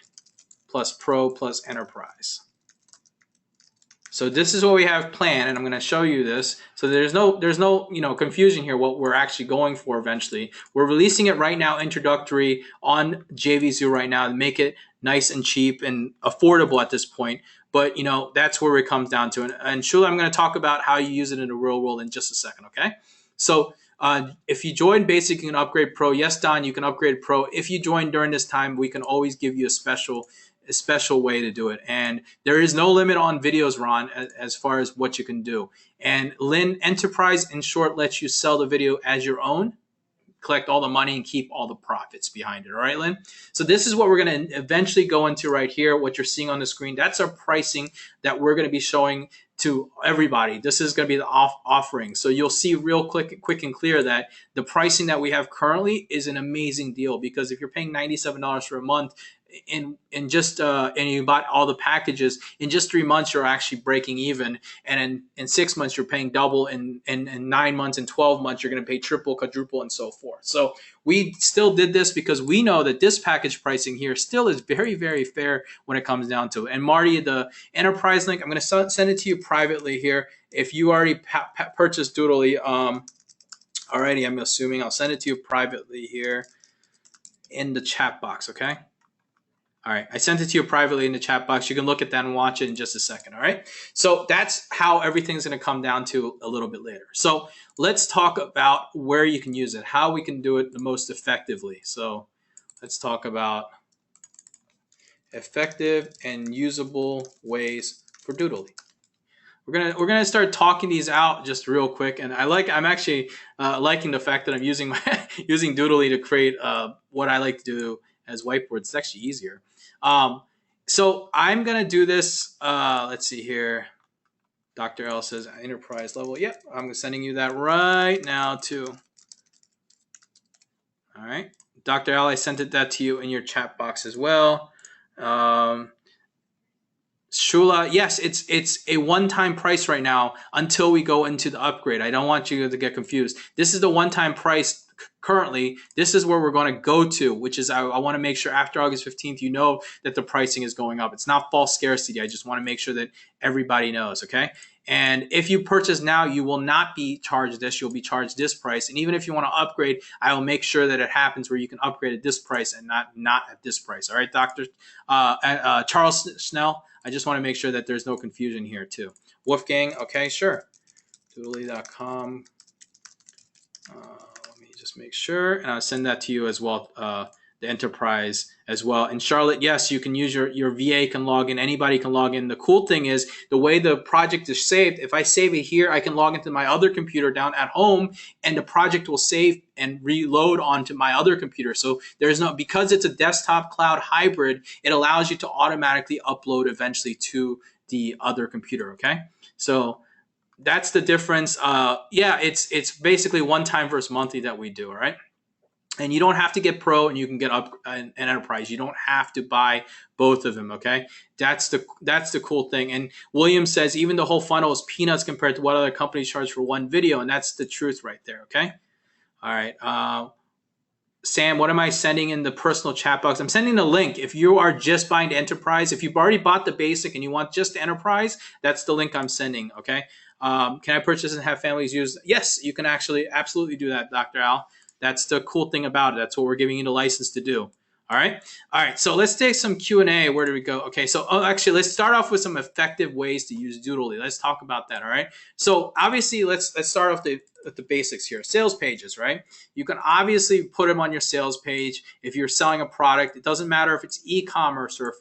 plus Pro plus Enterprise. So this is what we have planned, and I'm going to show you this. So there's no confusion here what we're actually going for eventually. We're releasing it right now, introductory on JVZoo right now to make it nice and cheap and affordable at this point. But that's where it comes down to. And Shula, I'm going to talk about how you use it in the real world in just a second, okay? So if you join Basic, you can upgrade Pro. Yes, Don, you can upgrade Pro. If you join during this time, we can always give you a special way to do it. And there is no limit on videos, Ron, as far as what you can do. And Lynn, Enterprise, in short, lets you sell the video as your own, collect all the money, and keep all the profits behind it. All right, Lynn? So this is what we're going to eventually go into right here, what you're seeing on the screen. That's our pricing that we're going to be showing to everybody. This is going to be the offering. So you'll see real quick and clear that the pricing that we have currently is an amazing deal, because if you're paying $97 for a month, and you bought all the packages, in just 3 months you're actually breaking even, and in 6 months you're paying double, in 9 months and 12 months you're going to pay triple, quadruple, and so forth. So we still did this because we know that this package pricing here still is very, very fair when it comes down to it. And Marty, the Enterprise link, I'm going to send it to you privately here. If you already purchased Doodly already, I'm assuming, I'll send it to you privately here in the chat box, okay? All right, I sent it to you privately in the chat box. You can look at that and watch it in just a second, all right? So that's how everything's gonna come down to a little bit later. So let's talk about where you can use it, how we can do it the most effectively. So let's talk about effective and usable ways for Doodly. We're gonna start talking these out just real quick, and I'm actually liking the fact that I'm using using Doodly to create what I like to do as whiteboards. It's actually easier. So I'm gonna do this. Let's see here. Dr. L says enterprise level. Yep, I'm sending you that right now too. All right, Dr. L, I sent that to you in your chat box as well. Shula, yes, it's a one-time price right now until we go into the upgrade. I don't want you to get confused. This is the one-time price currently. This is where we're going to go to, which is I want to make sure after August 15th, you know that the pricing is going up. It's not false scarcity. I just want to make sure that everybody knows, okay? And if you purchase now, you will not be charged this. You'll be charged this price. And even if you want to upgrade, I will make sure that it happens where you can upgrade at this price and not at this price. All right, Dr. Charles Snell, I just want to make sure that there's no confusion here too. Wolfgang, okay, sure. Doodly.com. Let me just make sure, and I'll send that to you as well, the Enterprise as well. And Charlotte, yes, you can use your VA can log in. Anybody can log in. The cool thing is the way the project is saved, if I save it here, I can log into my other computer down at home, and the project will save and reload onto my other computer. So there's no, because it's a desktop cloud hybrid, it allows you to automatically upload eventually to the other computer, okay? So that's the difference. Yeah, it's basically one time versus monthly that we do, all right? And you don't have to get pro, and you can get up an enterprise. You don't have to buy both of them. Okay, that's the cool thing. And William says even the whole funnel is peanuts compared to what other companies charge for one video, and that's the truth right there. Okay, all right. Sam, what am I sending in the personal chat box? I'm sending the link. If you are just buying the enterprise, if you've already bought the basic and you want just the enterprise, that's the link I'm sending. Okay. Can I purchase and have families use? Yes, you can actually absolutely do that, Dr. Al. That's the cool thing about it. That's what we're giving you the license to do. All right. All right. So let's take some Q&A. Where do we go? Okay. So actually, let's start off with some effective ways to use Doodly. Let's talk about that. All right. So obviously, let's start off with the basics here. Sales pages, right? You can obviously put them on your sales page. If you're selling a product, it doesn't matter if it's e-commerce or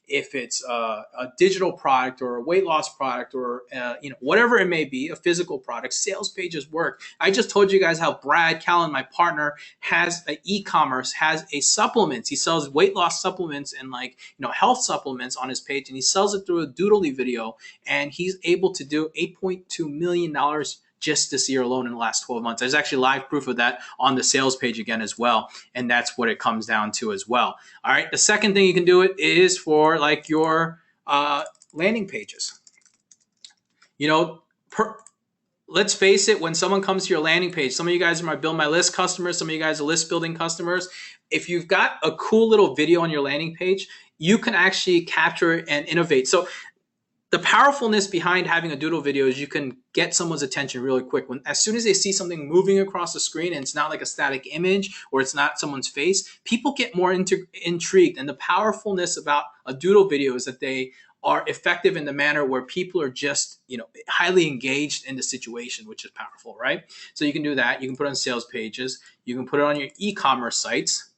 if it's a digital product or a weight loss product or whatever it may be, a physical product. Sales pages work. I just told you guys how Brad Callen, my partner, has an e-commerce, has a supplements. He sells weight loss supplements and health supplements on his page, and he sells it through a Doodly video, and he's able to do $8.2 million just this year alone in the last 12 months. There's actually live proof of that on the sales page again as well. And that's what it comes down to as well. All right. The second thing you can do it is for your landing pages. Let's face it, when someone comes to your landing page, some of you guys are my Build My List customers, some of you guys are list building customers. If you've got a cool little video on your landing page, you can actually capture and innovate. So the powerfulness behind having a doodle video is you can get someone's attention really quick. As soon as they see something moving across the screen and it's not like a static image or it's not someone's face, people get more intrigued. And the powerfulness about a doodle video is that they are effective in the manner where people are just, highly engaged in the situation, which is powerful, right? So you can do that. You can put it on sales pages. You can put it on your e-commerce sites.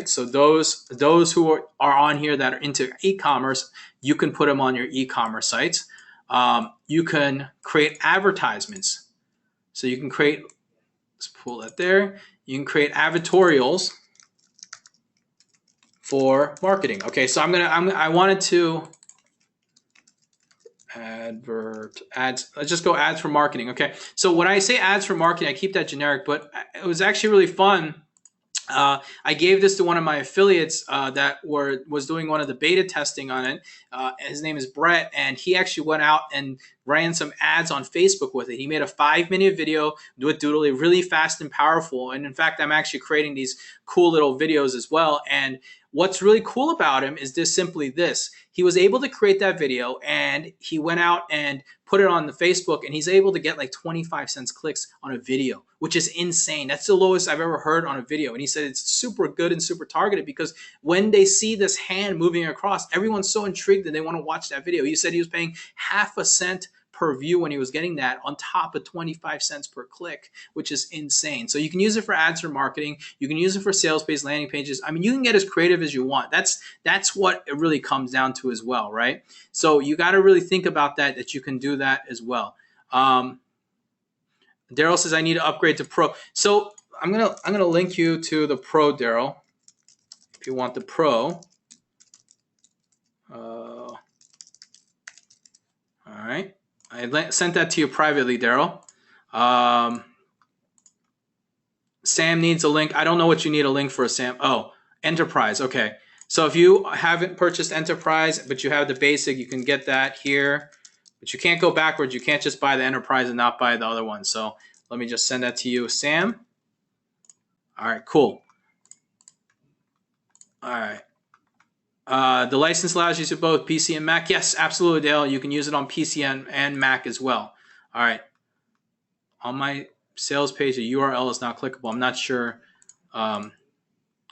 So those who are on here that are into e-commerce, you can put them on your e-commerce sites. You can create advertisements. So you can create, let's pull that there. You can create advertorials for marketing. Okay, so I wanted to ads. Let's just go ads for marketing. Okay, so when I say ads for marketing, I keep that generic, but it was actually really fun. I gave this to one of my affiliates that was doing one of the beta testing on it. His name is Brett, and he actually went out and ran some ads on Facebook with it. He made a 5-minute video with Doodly, really fast and powerful. And in fact, I'm actually creating these cool little videos as well. And what's really cool about him is simply this. He was able to create that video, and he went out and put it on the Facebook, and he's able to get like 25 cents clicks on a video, which is insane. That's the lowest I've ever heard on a video. And he said it's super good and super targeted because when they see this hand moving across, everyone's so intrigued that they want to watch that video. He said he was paying half a cent per view when he was getting that on top of 25 cents per click, which is insane. So you can use it for ads for marketing. You can use it for sales-based landing pages. I mean, you can get as creative as you want. That's what it really comes down to as well, right? So you got to really think about that you can do that as well. Daryl says, I need to upgrade to Pro. So I'm gonna link you to the Pro, Daryl, if you want the Pro. All right. I sent that to you privately, Daryl. Sam needs a link. I don't know what you need a link for, Sam. Oh, Enterprise. Okay. So if you haven't purchased Enterprise, but you have the basic, you can get that here. But you can't go backwards. You can't just buy the Enterprise and not buy the other one. So let me just send that to you, Sam. All right, cool. All right. The license allows you to both PC and Mac. Yes, absolutely, Dale. You can use it on PC and Mac as well. All right. On my sales page, the URL is not clickable. I'm not sure.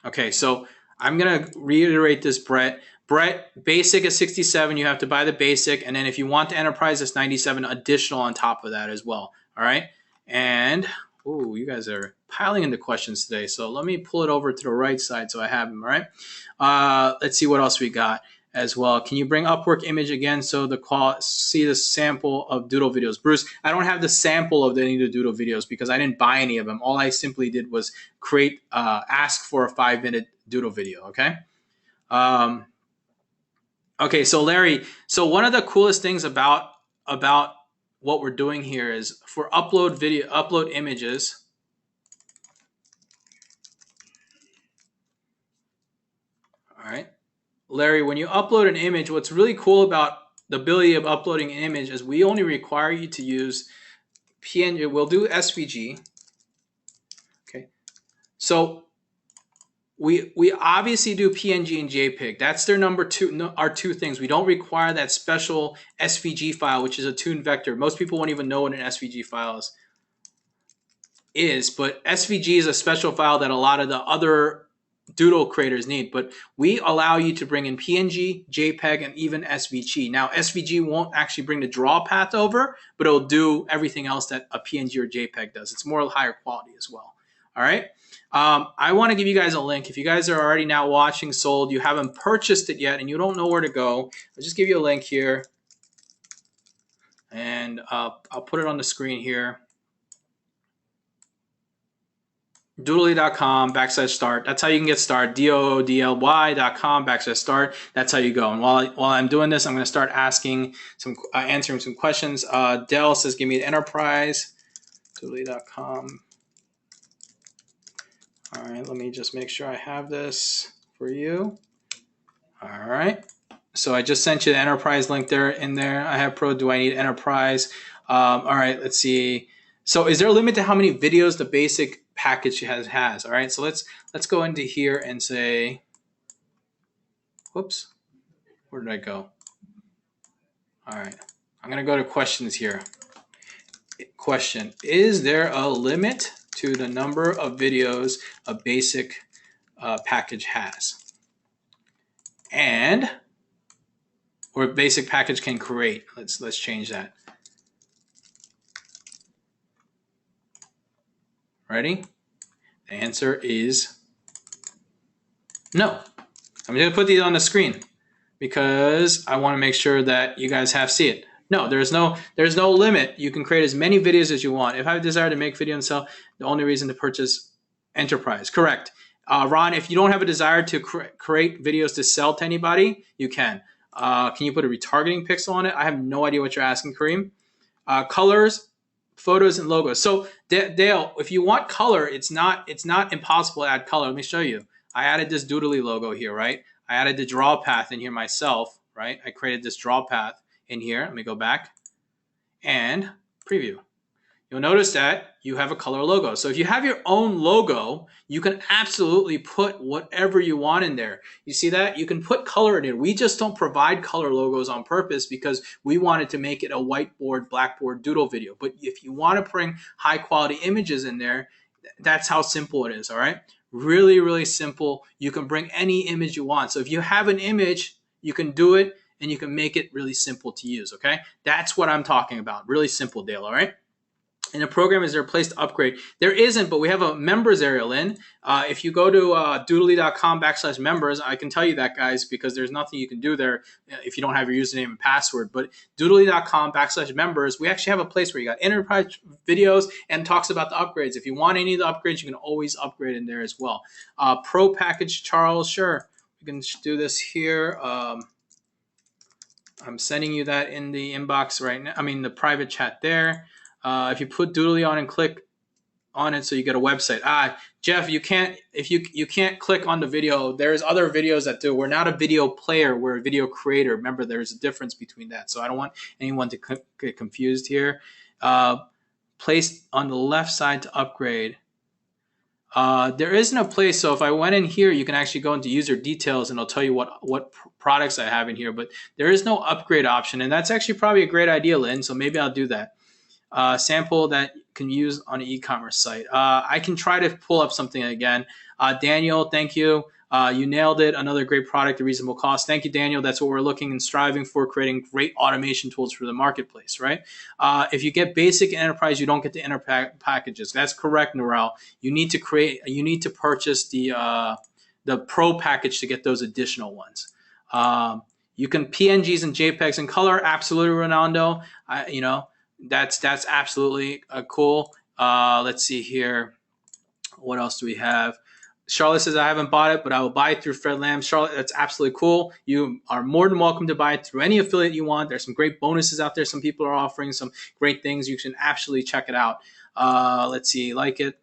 Okay, so I'm going to reiterate this, Brett. Brett, basic is 67. You have to buy the basic. And then if you want the enterprise, it's 97 additional on top of that as well. All right. And, ooh, you guys are piling into questions today. So let me pull it over to the right side so I have them. All right. Let's see what else we got as well. Can you bring Upwork image again so see the sample of doodle videos? Bruce, I don't have the sample of any of the doodle videos because I didn't buy any of them. All I simply did was ask for a 5-minute doodle video. Okay. Okay. So Larry, so one of the coolest things about what we're doing here is for upload images. All right. Larry, when you upload an image, what's really cool about the ability of uploading an image is we only require you to use PNG. We'll do SVG. Okay. So we obviously do PNG and JPEG. That's their number two, no, our two things. We don't require that special SVG file, which is a tuned vector. Most people won't even know what an SVG file is, but SVG is a special file that a lot of the other Doodle creators need, but we allow you to bring in PNG, JPEG, and even SVG. Now, SVG won't actually bring the draw path over, but it'll do everything else that a PNG or JPEG does. It's more higher quality as well. All right. I want to give you guys a link. If you guys are already now watching Sold, you haven't purchased it yet, and you don't know where to go, I'll just give you a link here, and I'll put it on the screen here. Doodly.com/start. That's how you can get started. doodly.com/start. That's how you go. And while I'm doing this, I'm going to start asking answering some questions. Dell says, "Give me an enterprise." Doodly.com. All right, let me just make sure I have this for you. All right. So I just sent you the enterprise link there. I have Pro. Do I need enterprise? All right. Let's see. So is there a limit to how many videos the basic package has? All right, so let's go into here and say, whoops, where did I go? All right, I'm gonna go to questions here. Question: is there a limit to the number of videos a basic package has, or basic package can create? Let's change that. Ready? The answer is no. I'm going to put these on the screen because I want to make sure that you guys see it. No, there's no limit. You can create as many videos as you want. If I desire to make video and sell, the only reason to purchase enterprise. Correct. Ron, if you don't have a desire to create videos to sell to anybody, you can. Can you put a retargeting pixel on it? I have no idea what you're asking, Kareem. Colors, photos, and logos. So Dale, if you want color, it's not impossible to add color. Let me show you. I added this Doodly logo here, right? I added the draw path in here myself, right? I created this draw path in here. Let me go back and preview. You'll notice that you have a color logo. So if you have your own logo, you can absolutely put whatever you want in there. You see that? You can put color in it. We just don't provide color logos on purpose because we wanted to make it a whiteboard, blackboard doodle video. But if you want to bring high quality images in there, that's how simple it is, all right? Really, really simple. You can bring any image you want. So if you have an image, you can do it and you can make it really simple to use, okay? That's what I'm talking about. Really simple, Dale, all right? In the program, is there a place to upgrade? There isn't, but we have a members area, Lynn. If you go to doodly.com/members, I can tell you that, guys, because there's nothing you can do there if you don't have your username and password. But doodly.com/members, we actually have a place where you got enterprise videos and talks about the upgrades. If you want any of the upgrades, you can always upgrade in there as well. Pro package, Charles, sure. We can do this here. I'm sending you that in the inbox right now. I mean, the private chat there. If you put Doodly on and click on it, so you get a website. Jeff, you can't. If you can't click on the video, there's other videos that do. We're not a video player. We're a video creator. Remember, there's a difference between that. So I don't want anyone to get confused here. Placed on the left side to upgrade. There isn't a place. So if I went in here, you can actually go into user details, and I'll tell you what products I have in here. But there is no upgrade option, and that's actually probably a great idea, Lynn. So maybe I'll do that. Sample that can use on an e-commerce site. I can try to pull up something again. Daniel, thank you. You nailed it. Another great product at reasonable cost. Thank you, Daniel. That's what we're looking and striving for, creating great automation tools for the marketplace, right? If you get basic and enterprise, you don't get the enterprise packages. That's correct, Norel. You need to purchase the pro package to get those additional ones. You can PNGs and JPEGs in color. Absolutely, Ronaldo. That's absolutely cool. Let's see here. What else do we have? Charlotte says, I haven't bought it, but I will buy it through Fred Lamb. Charlotte, that's absolutely cool. You are more than welcome to buy it through any affiliate you want. There's some great bonuses out there. Some people are offering some great things. You can absolutely check it out. Let's see, like it,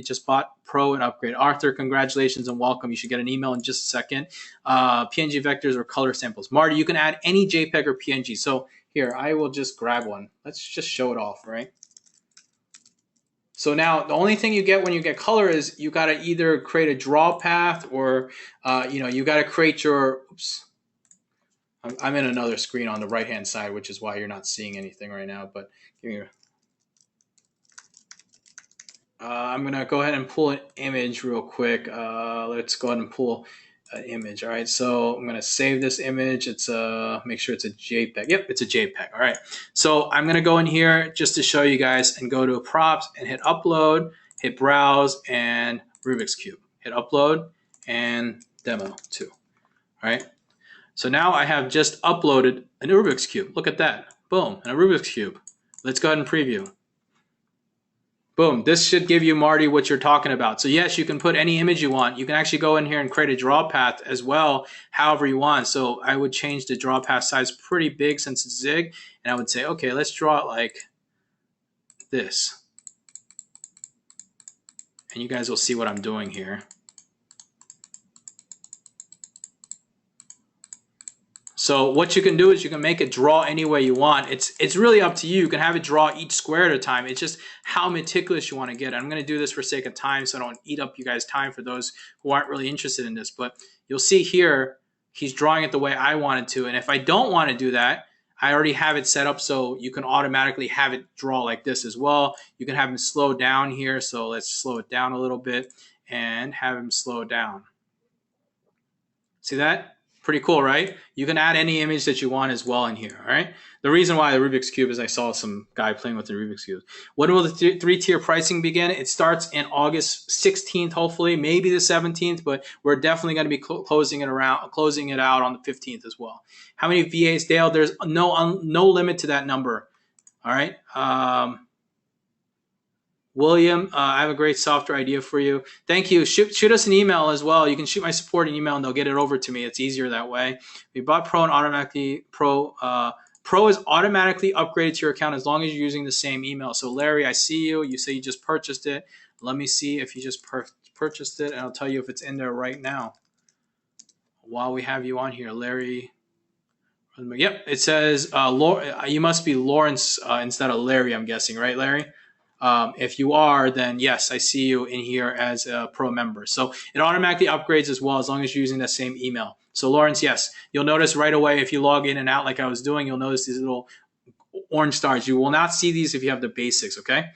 just bought Pro and upgrade. Arthur, congratulations and welcome. You should get an email in just a second. PNG vectors or color samples. Marty, you can add any JPEG or PNG. So here, I will just grab one. Let's just show it off, right? So now the only thing you get when you get color is you got to either create a draw path or, you got to create your, oops, I'm in another screen on the right-hand side, which is why you're not seeing anything right now, but give me I'm going to go ahead and pull an image real quick. Let's go ahead and pull an image. All right, so I'm going to save this image. It's make sure it's a JPEG. Yep, it's a JPEG. All right, so I'm going to go in here just to show you guys and go to props and hit upload, hit browse, and Rubik's Cube. Hit upload and demo too. All right, so now I have just uploaded a Rubik's Cube. Look at that. Boom, and a Rubik's Cube. Let's go ahead and preview. Boom, this should give you, Marty, what you're talking about. So yes, you can put any image you want. You can actually go in here and create a draw path as well, however you want. So I would change the draw path size pretty big since it's zig. And I would say, okay, let's draw it like this. And you guys will see what I'm doing here. So what you can do is you can make it draw any way you want. It's really up to you. You can have it draw each square at a time. It's just how meticulous you want to get. I'm going to do this for sake of time so I don't eat up you guys' time for those who aren't really interested in this. But you'll see here, he's drawing it the way I wanted to. And if I don't want to do that, I already have it set up so you can automatically have it draw like this as well. You can have him slow down here. So let's slow it down a little bit and have him slow down. See that? Pretty cool, right? You can add any image that you want as well in here, all right? The reason why the Rubik's Cube is I saw some guy playing with the Rubik's Cube. When will the three-tier pricing begin? It starts in August 16th, hopefully, maybe the 17th, but we're definitely going to be closing it out on the 15th as well. How many VAs, Dale? There's no limit to that number, all right? William, I have a great software idea for you. Thank you. Shoot us an email as well. You can shoot my support an email and they'll get it over to me. It's easier that way. We bought Pro and automatically Pro is automatically upgraded to your account as long as you're using the same email. So Larry, I see you. You say you just purchased it. Let me see if you just purchased it, and I'll tell you if it's in there right now. While we have you on here, Larry. Yep, it says you must be Lawrence instead of Larry, I'm guessing, right, Larry? If you are, then yes, I see you in here as a Pro member. So it automatically upgrades as well as long as you're using the same email. So Lawrence, yes, you'll notice right away if you log in and out like I was doing, you'll notice these little orange stars. You will not see these if you have the basics, okay?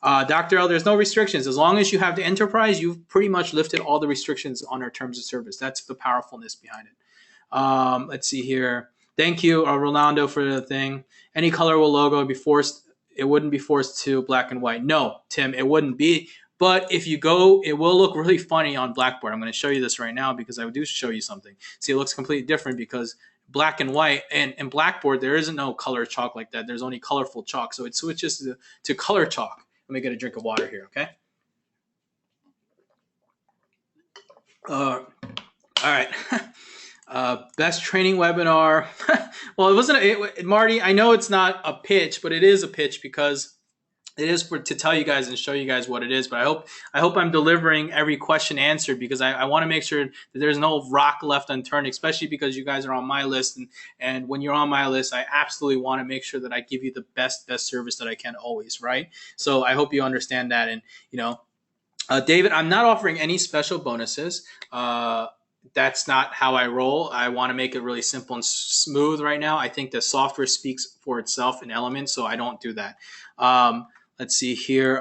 Dr. L, there's no restrictions. As long as you have the enterprise, you've pretty much lifted all the restrictions on our terms of service. That's the powerfulness behind it. Let's see here. Thank you, Rolando, for the thing. Any colorable logo be forced. It wouldn't be forced to black and white. No, Tim, it wouldn't be. But if you go, it will look really funny on Blackboard. I'm going to show you this right now because I do show you something. See, it looks completely different because black and white, and in Blackboard, there isn't no color chalk like that. There's only colorful chalk. So it switches to color chalk. Let me get a drink of water here, okay? All right. Best training webinar. Well, it wasn't Marty. I know it's not a pitch, but it is a pitch because it is to tell you guys and show you guys what it is. But I hope I'm delivering every question answered because I want to make sure that there's no rock left unturned, especially because you guys are on my list. And when you're on my list, I absolutely want to make sure that I give you the best service that I can always, right? So I hope you understand that. And, David, I'm not offering any special bonuses. That's not how I roll. I want to make it really simple and smooth right now. I think the software speaks for itself in Elements, so I don't do that. Let's see here.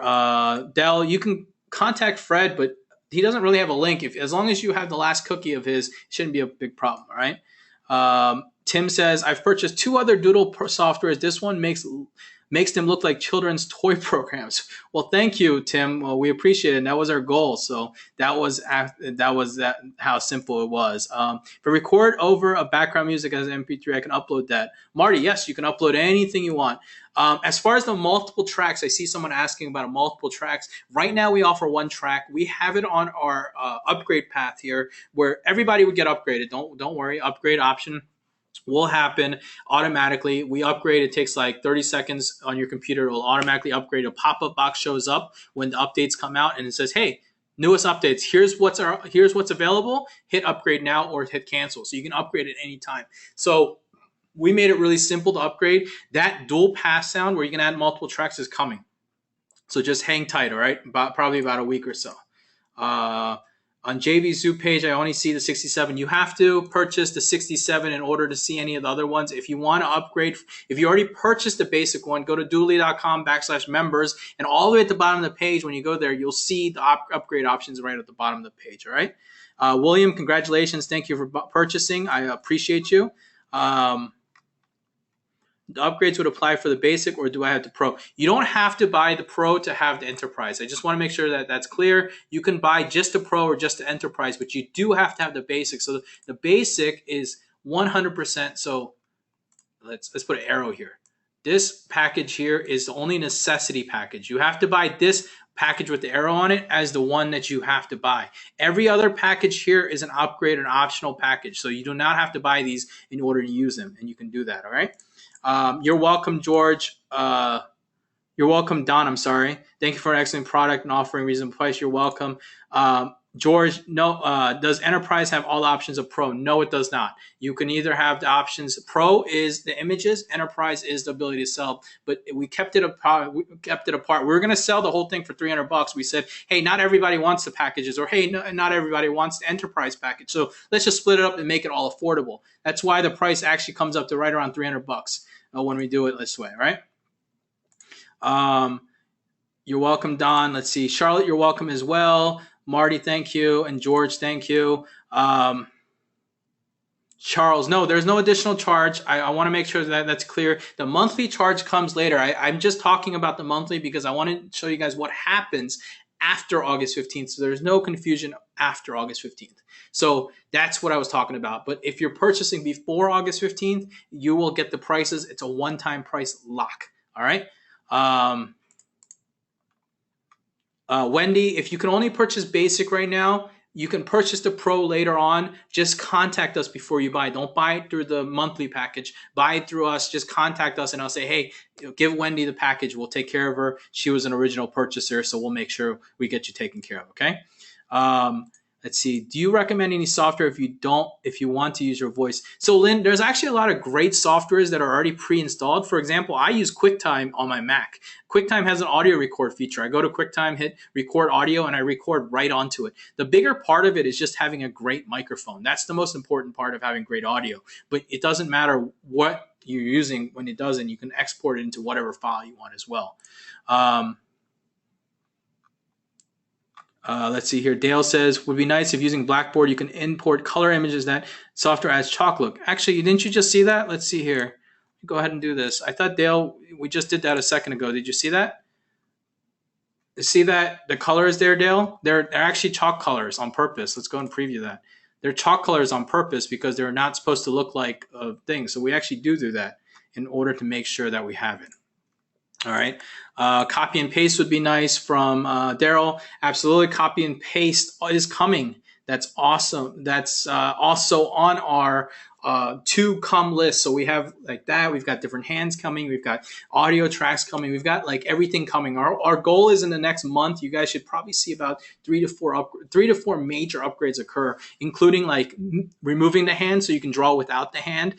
Dell, you can contact Fred, but he doesn't really have a link. As long as you have the last cookie of his, it shouldn't be a big problem, all right? Tim says, I've purchased 2 other Doodle softwares. This one makes them look like children's toy programs. Well, thank you, Tim. Well, we appreciate it. And that was our goal. So that was how simple it was. If I record over a background music as an MP3, I can upload that. Marty, yes, you can upload anything you want. As far as the multiple tracks, I see someone asking about multiple tracks. Right now, we offer 1 track. We have it on our upgrade path here where everybody would get upgraded. Don't worry, upgrade option. will happen automatically. We upgrade, it takes like 30 seconds on your computer. It will automatically upgrade. A pop-up box shows up when the updates come out and it says, hey, newest updates, here's what's available. Hit upgrade now or hit cancel. So you can upgrade at any time. So we made it really simple to upgrade. That dual pass sound where you can add multiple tracks is coming. So just hang tight, all right? Probably about a week or so. On JV Zoo page, I only see the 67. You have to purchase the 67 in order to see any of the other ones. If you want to upgrade, if you already purchased the basic one, go to doodly.com/members, and all the way at the bottom of the page, when you go there, you'll see the upgrade options right at the bottom of the page, all right? William, congratulations. Thank you for purchasing. I appreciate you. The upgrades would apply for the basic, or do I have the pro? You don't have to buy the pro to have the enterprise. I just want to make sure that that's clear. You can buy just the pro or just the enterprise, but you do have to have the basic. So the basic is 100%. So let's put an arrow here. This package here is the only necessity package. You have to buy this package with the arrow on it as the one that you have to buy. Every other package here is an upgrade, an optional package. So you do not have to buy these in order to use them, and you can do that, all right? You're welcome, George. You're welcome, Don. I'm sorry. Thank you for an excellent product and offering reasonable price. You're welcome. George, no. Does Enterprise have all options of Pro? No, it does not. You can either have the options. Pro is the images. Enterprise is the ability to sell. But we kept it apart. We were going to sell the whole thing for $300. We said, hey, not everybody wants the packages, or hey, not everybody wants the Enterprise package. So let's just split it up and make it all affordable. That's why the price actually comes up to right around $300 when we do it this way, right? You're welcome, Don. Let's see. Charlotte, you're welcome as well. Marty, thank you. And George, thank you. Charles, no, there's no additional charge. I want to make sure that that's clear. The monthly charge comes later. I'm just talking about the monthly because I want to show you guys what happens after August 15th. So there's no confusion after August 15th. So that's what I was talking about. But if you're purchasing before August 15th, you will get the prices. It's a one-time price lock. All right. Wendy, if you can only purchase basic right now, you can purchase the pro later on. Just contact us before you buy. Don't buy it through the monthly package. Buy it through us. Just contact us and I'll say, hey, give Wendy the package. We'll take care of her. She was an original purchaser, so we'll make sure we get you taken care of, okay? Let's see. Do you recommend any software if you want to use your voice? So Lynn, there's actually a lot of great softwares that are already pre-installed. For example, I use QuickTime on my Mac. QuickTime has an audio record feature. I go to QuickTime, hit record audio, and I record right onto it. The bigger part of it is just having a great microphone. That's the most important part of having great audio. But it doesn't matter what you're using when it doesn't. You can export it into whatever file you want as well. Let's see here. Dale says, would be nice if using Blackboard, you can import color images that software adds chalk look. Actually, didn't you just see that? Let's see here. Go ahead and do this. I thought, Dale, we just did that a second ago. Did you see that? You see that the colors there, Dale? They're actually chalk colors on purpose. Let's go and preview that. They're chalk colors on purpose because they're not supposed to look like a thing. So we actually do that in order to make sure that we have it. All right. Copy and paste would be nice from Daryl. Absolutely. Copy and paste is coming. That's awesome. That's also on our to come list. So we have like that. We've got different hands coming. We've got audio tracks coming. We've got like everything coming. Our goal is in the next month, you guys should probably see about 3 to 4 major upgrades occur, including like removing the hand so you can draw without the hand,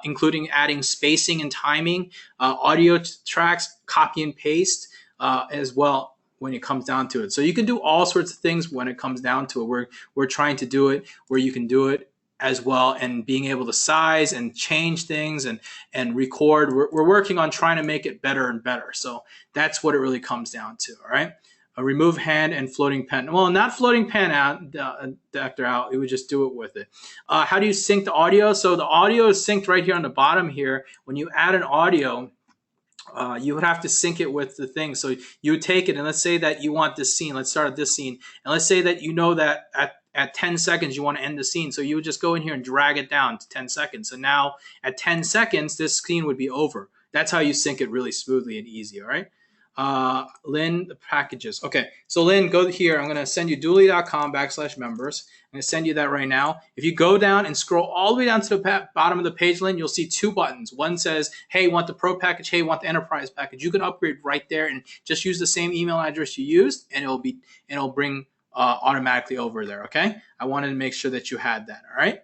including adding spacing and timing, audio tracks, copy and paste as well when it comes down to it. So you can do all sorts of things when it comes down to it. We're trying to do it where you can do it as well, and being able to size and change things and record. We're working on trying to make it better and better. So that's what it really comes down to, all right? A remove hand and floating pen. Well, not floating pen out, Dr. Out. It would just do it with it. How do you sync the audio? So the audio is synced right here on the bottom here. When you add an audio, you would have to sync it with the thing. So you would take it, and let's say that you want this scene. Let's start at this scene. And let's say that you know that at 10 seconds you want to end the scene. So you would just go in here and drag it down to 10 seconds. So now at 10 seconds, this scene would be over. That's how you sync it really smoothly and easy, all right? Lynn, the packages. Okay, so Lynn, go here. I'm going to send you doodly.com/members. I'm going to send you that right now. If you go down and scroll all the way down to the bottom of the page, Lynn, you'll see two buttons. One says, hey, want the pro package? Hey, want the enterprise package? You can upgrade right there and just use the same email address you used, and it'll bring automatically over there. Okay, I wanted to make sure that you had that. All right.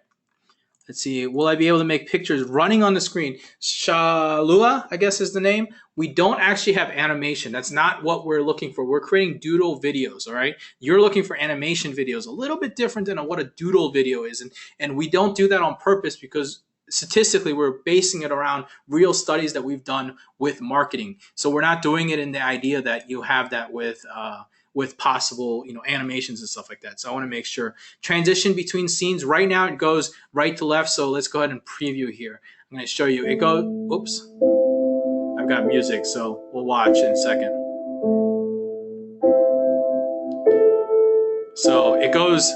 Let's see, will I be able to make pictures running on the screen? Shalua, I guess is the name. We don't actually have animation. That's not what we're looking for. We're creating doodle videos, all right? You're looking for animation videos, a little bit different than what a doodle video is. And we don't do that on purpose because statistically, we're basing it around real studies that we've done with marketing. So we're not doing it in the idea that you have that with possible, animations and stuff like that. So I want to make sure. Transition between scenes. Right now it goes right to left. So let's go ahead and preview here. I'm going to show you. It goes, oops, I've got music, so we'll watch in a second. So it goes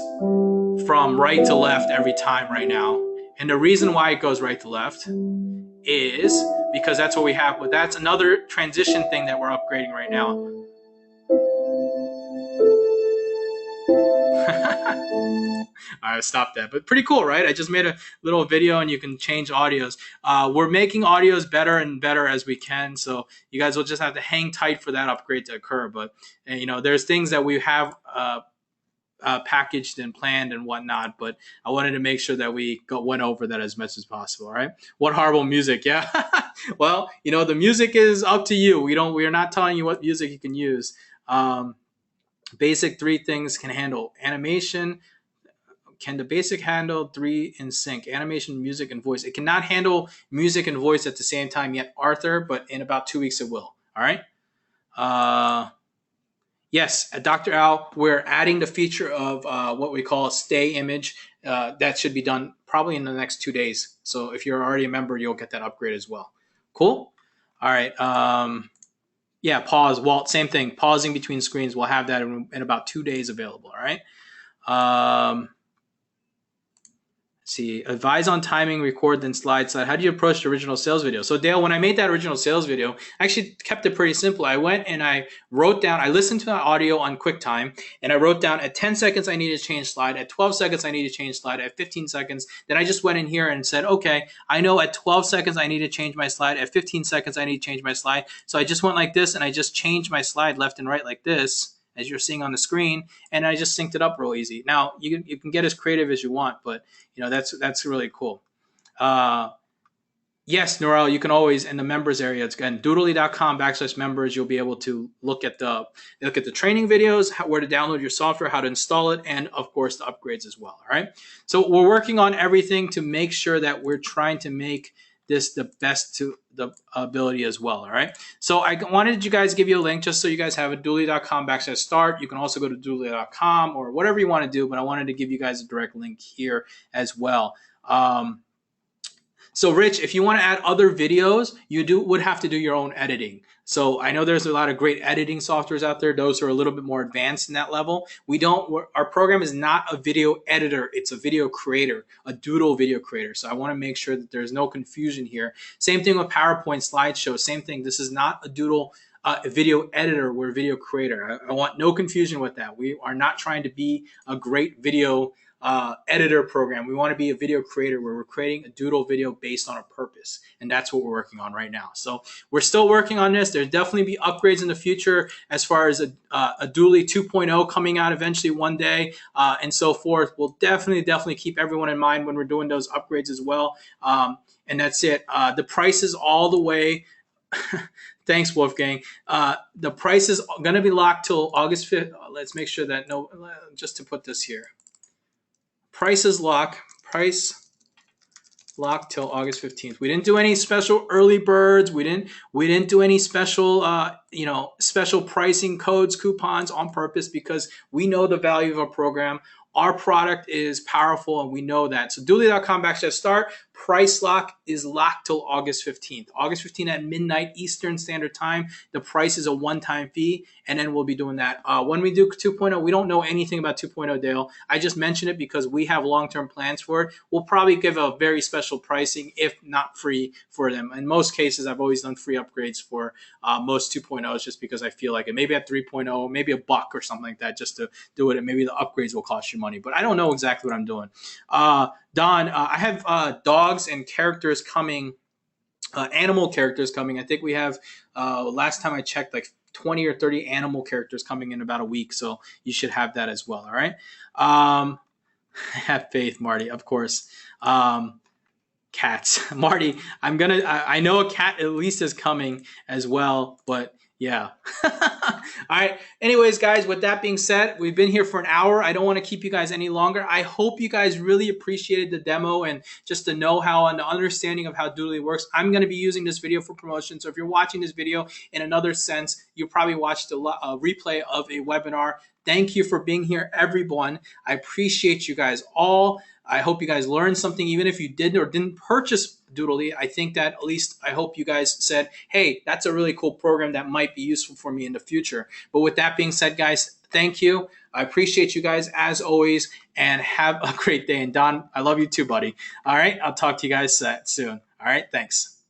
from right to left every time right now. And the reason why it goes right to left is because that's what we have. But that's another transition thing that we're upgrading right now. All right, stop that. But pretty cool, right? I just made a little video and you can change audios. We're making audios better and better as we can. So you guys will just have to hang tight for that upgrade to occur. But, there's things that we have packaged and planned and whatnot. But I wanted to make sure that we went over that as much as possible. All right. What horrible music. Yeah. Well, the music is up to you. We're not telling you what music you can use. Basic 3 things can handle animation. Can the basic handle 3 in sync? Animation, music, and voice. It cannot handle music and voice at the same time yet, Arthur, but in about 2 weeks it will. All right. Yes, at Dr. Al, we're adding the feature of what we call a stay image. That should be done probably in the next 2 days. So if you're already a member, you'll get that upgrade as well. Cool. All right. Yeah, pause. Walt, same thing. Pausing between screens. We'll have that in about 2 days available. All right. Let's see. Advise on timing, record, then slide. How do you approach the original sales video? So Dale, when I made that original sales video, I actually kept it pretty simple. I went and I wrote down, I listened to the audio on QuickTime, and I wrote down at 10 seconds, I need to change slide. At 12 seconds, I need to change slide. At 15 seconds, then I just went in here and said, okay, I know at 12 seconds, I need to change my slide. At 15 seconds, I need to change my slide. So I just went like this, and I just changed my slide left and right like this, as you're seeing on the screen, and I just synced it up real easy. Now, you can get as creative as you want, but that's really cool. Yes, Norel, you can always, in the members area, it's again, doodly.com/members, you'll be able to look at the training videos, where to download your software, how to install it, and of course the upgrades as well. All right. So we're working on everything to make sure that we're trying to make this the best to the ability as well. All right. So I wanted you guys to give you a link just so you guys have it, doodly.com/start. You can also go to doodly.com or whatever you want to do, but I wanted to give you guys a direct link here as well. So Rich, if you want to add other videos, you would have to do your own editing. So I know there's a lot of great editing softwares out there. Those are a little bit more advanced in that level. Our program is not a video editor. It's a video creator, a doodle video creator. So I want to make sure that there's no confusion here. Same thing with PowerPoint slideshow. Same thing. This is not a doodle a video editor. We're a video creator. I want no confusion with that. We are not trying to be a great video editor program. We want to be a video creator where we're creating a doodle video based on a purpose. And that's what we're working on right now. So we're still working on this. There'll definitely be upgrades in the future as far as a Doodly 2.0 coming out eventually one day and so forth. We'll definitely keep everyone in mind when we're doing those upgrades as well. And that's it. The price is all the way. Thanks, Wolfgang. The price is going to be locked till August 5th. Let's make sure that just to put this here. Price locked till August 15th. We didn't do any special early birds. We didn't do any special special pricing codes, coupons on purpose, because we know the value of our program. Our product is powerful and we know that. So doodly.com/start, price lock is locked till August 15th. August 15th at midnight Eastern Standard Time. The price is a one-time fee, and then we'll be doing that. When we do 2.0, we don't know anything about 2.0, Dale. I just mentioned it because we have long-term plans for it. We'll probably give a very special pricing, if not free, for them. In most cases, I've always done free upgrades for most 2.0s just because I feel like it. Maybe at 3.0, maybe $1 or something like that just to do it, and maybe the upgrades will cost you money. But I don't know exactly what I'm doing. Don, I have dogs and characters coming, animal characters coming. I think we have, last time I checked, like 20 or 30 animal characters coming in about a week. So you should have that as well. All right. Have faith, Marty, of course. Cats. Marty, I know a cat at least is coming as well, but yeah. All right. Anyways, guys, with that being said, we've been here for an hour. I don't want to keep you guys any longer. I hope you guys really appreciated the demo and just the know-how and the understanding of how Doodly works. I'm going to be using this video for promotion. So if you're watching this video in another sense, you probably watched a replay of a webinar. Thank you for being here, everyone. I appreciate you guys all. I hope you guys learned something, even if you did or didn't purchase Doodly. I think that at least I hope you guys said, hey, that's a really cool program that might be useful for me in the future. But with that being said, guys, thank you. I appreciate you guys as always, and have a great day. And Don, I love you too, buddy. All right, I'll talk to you guys soon. All right, thanks.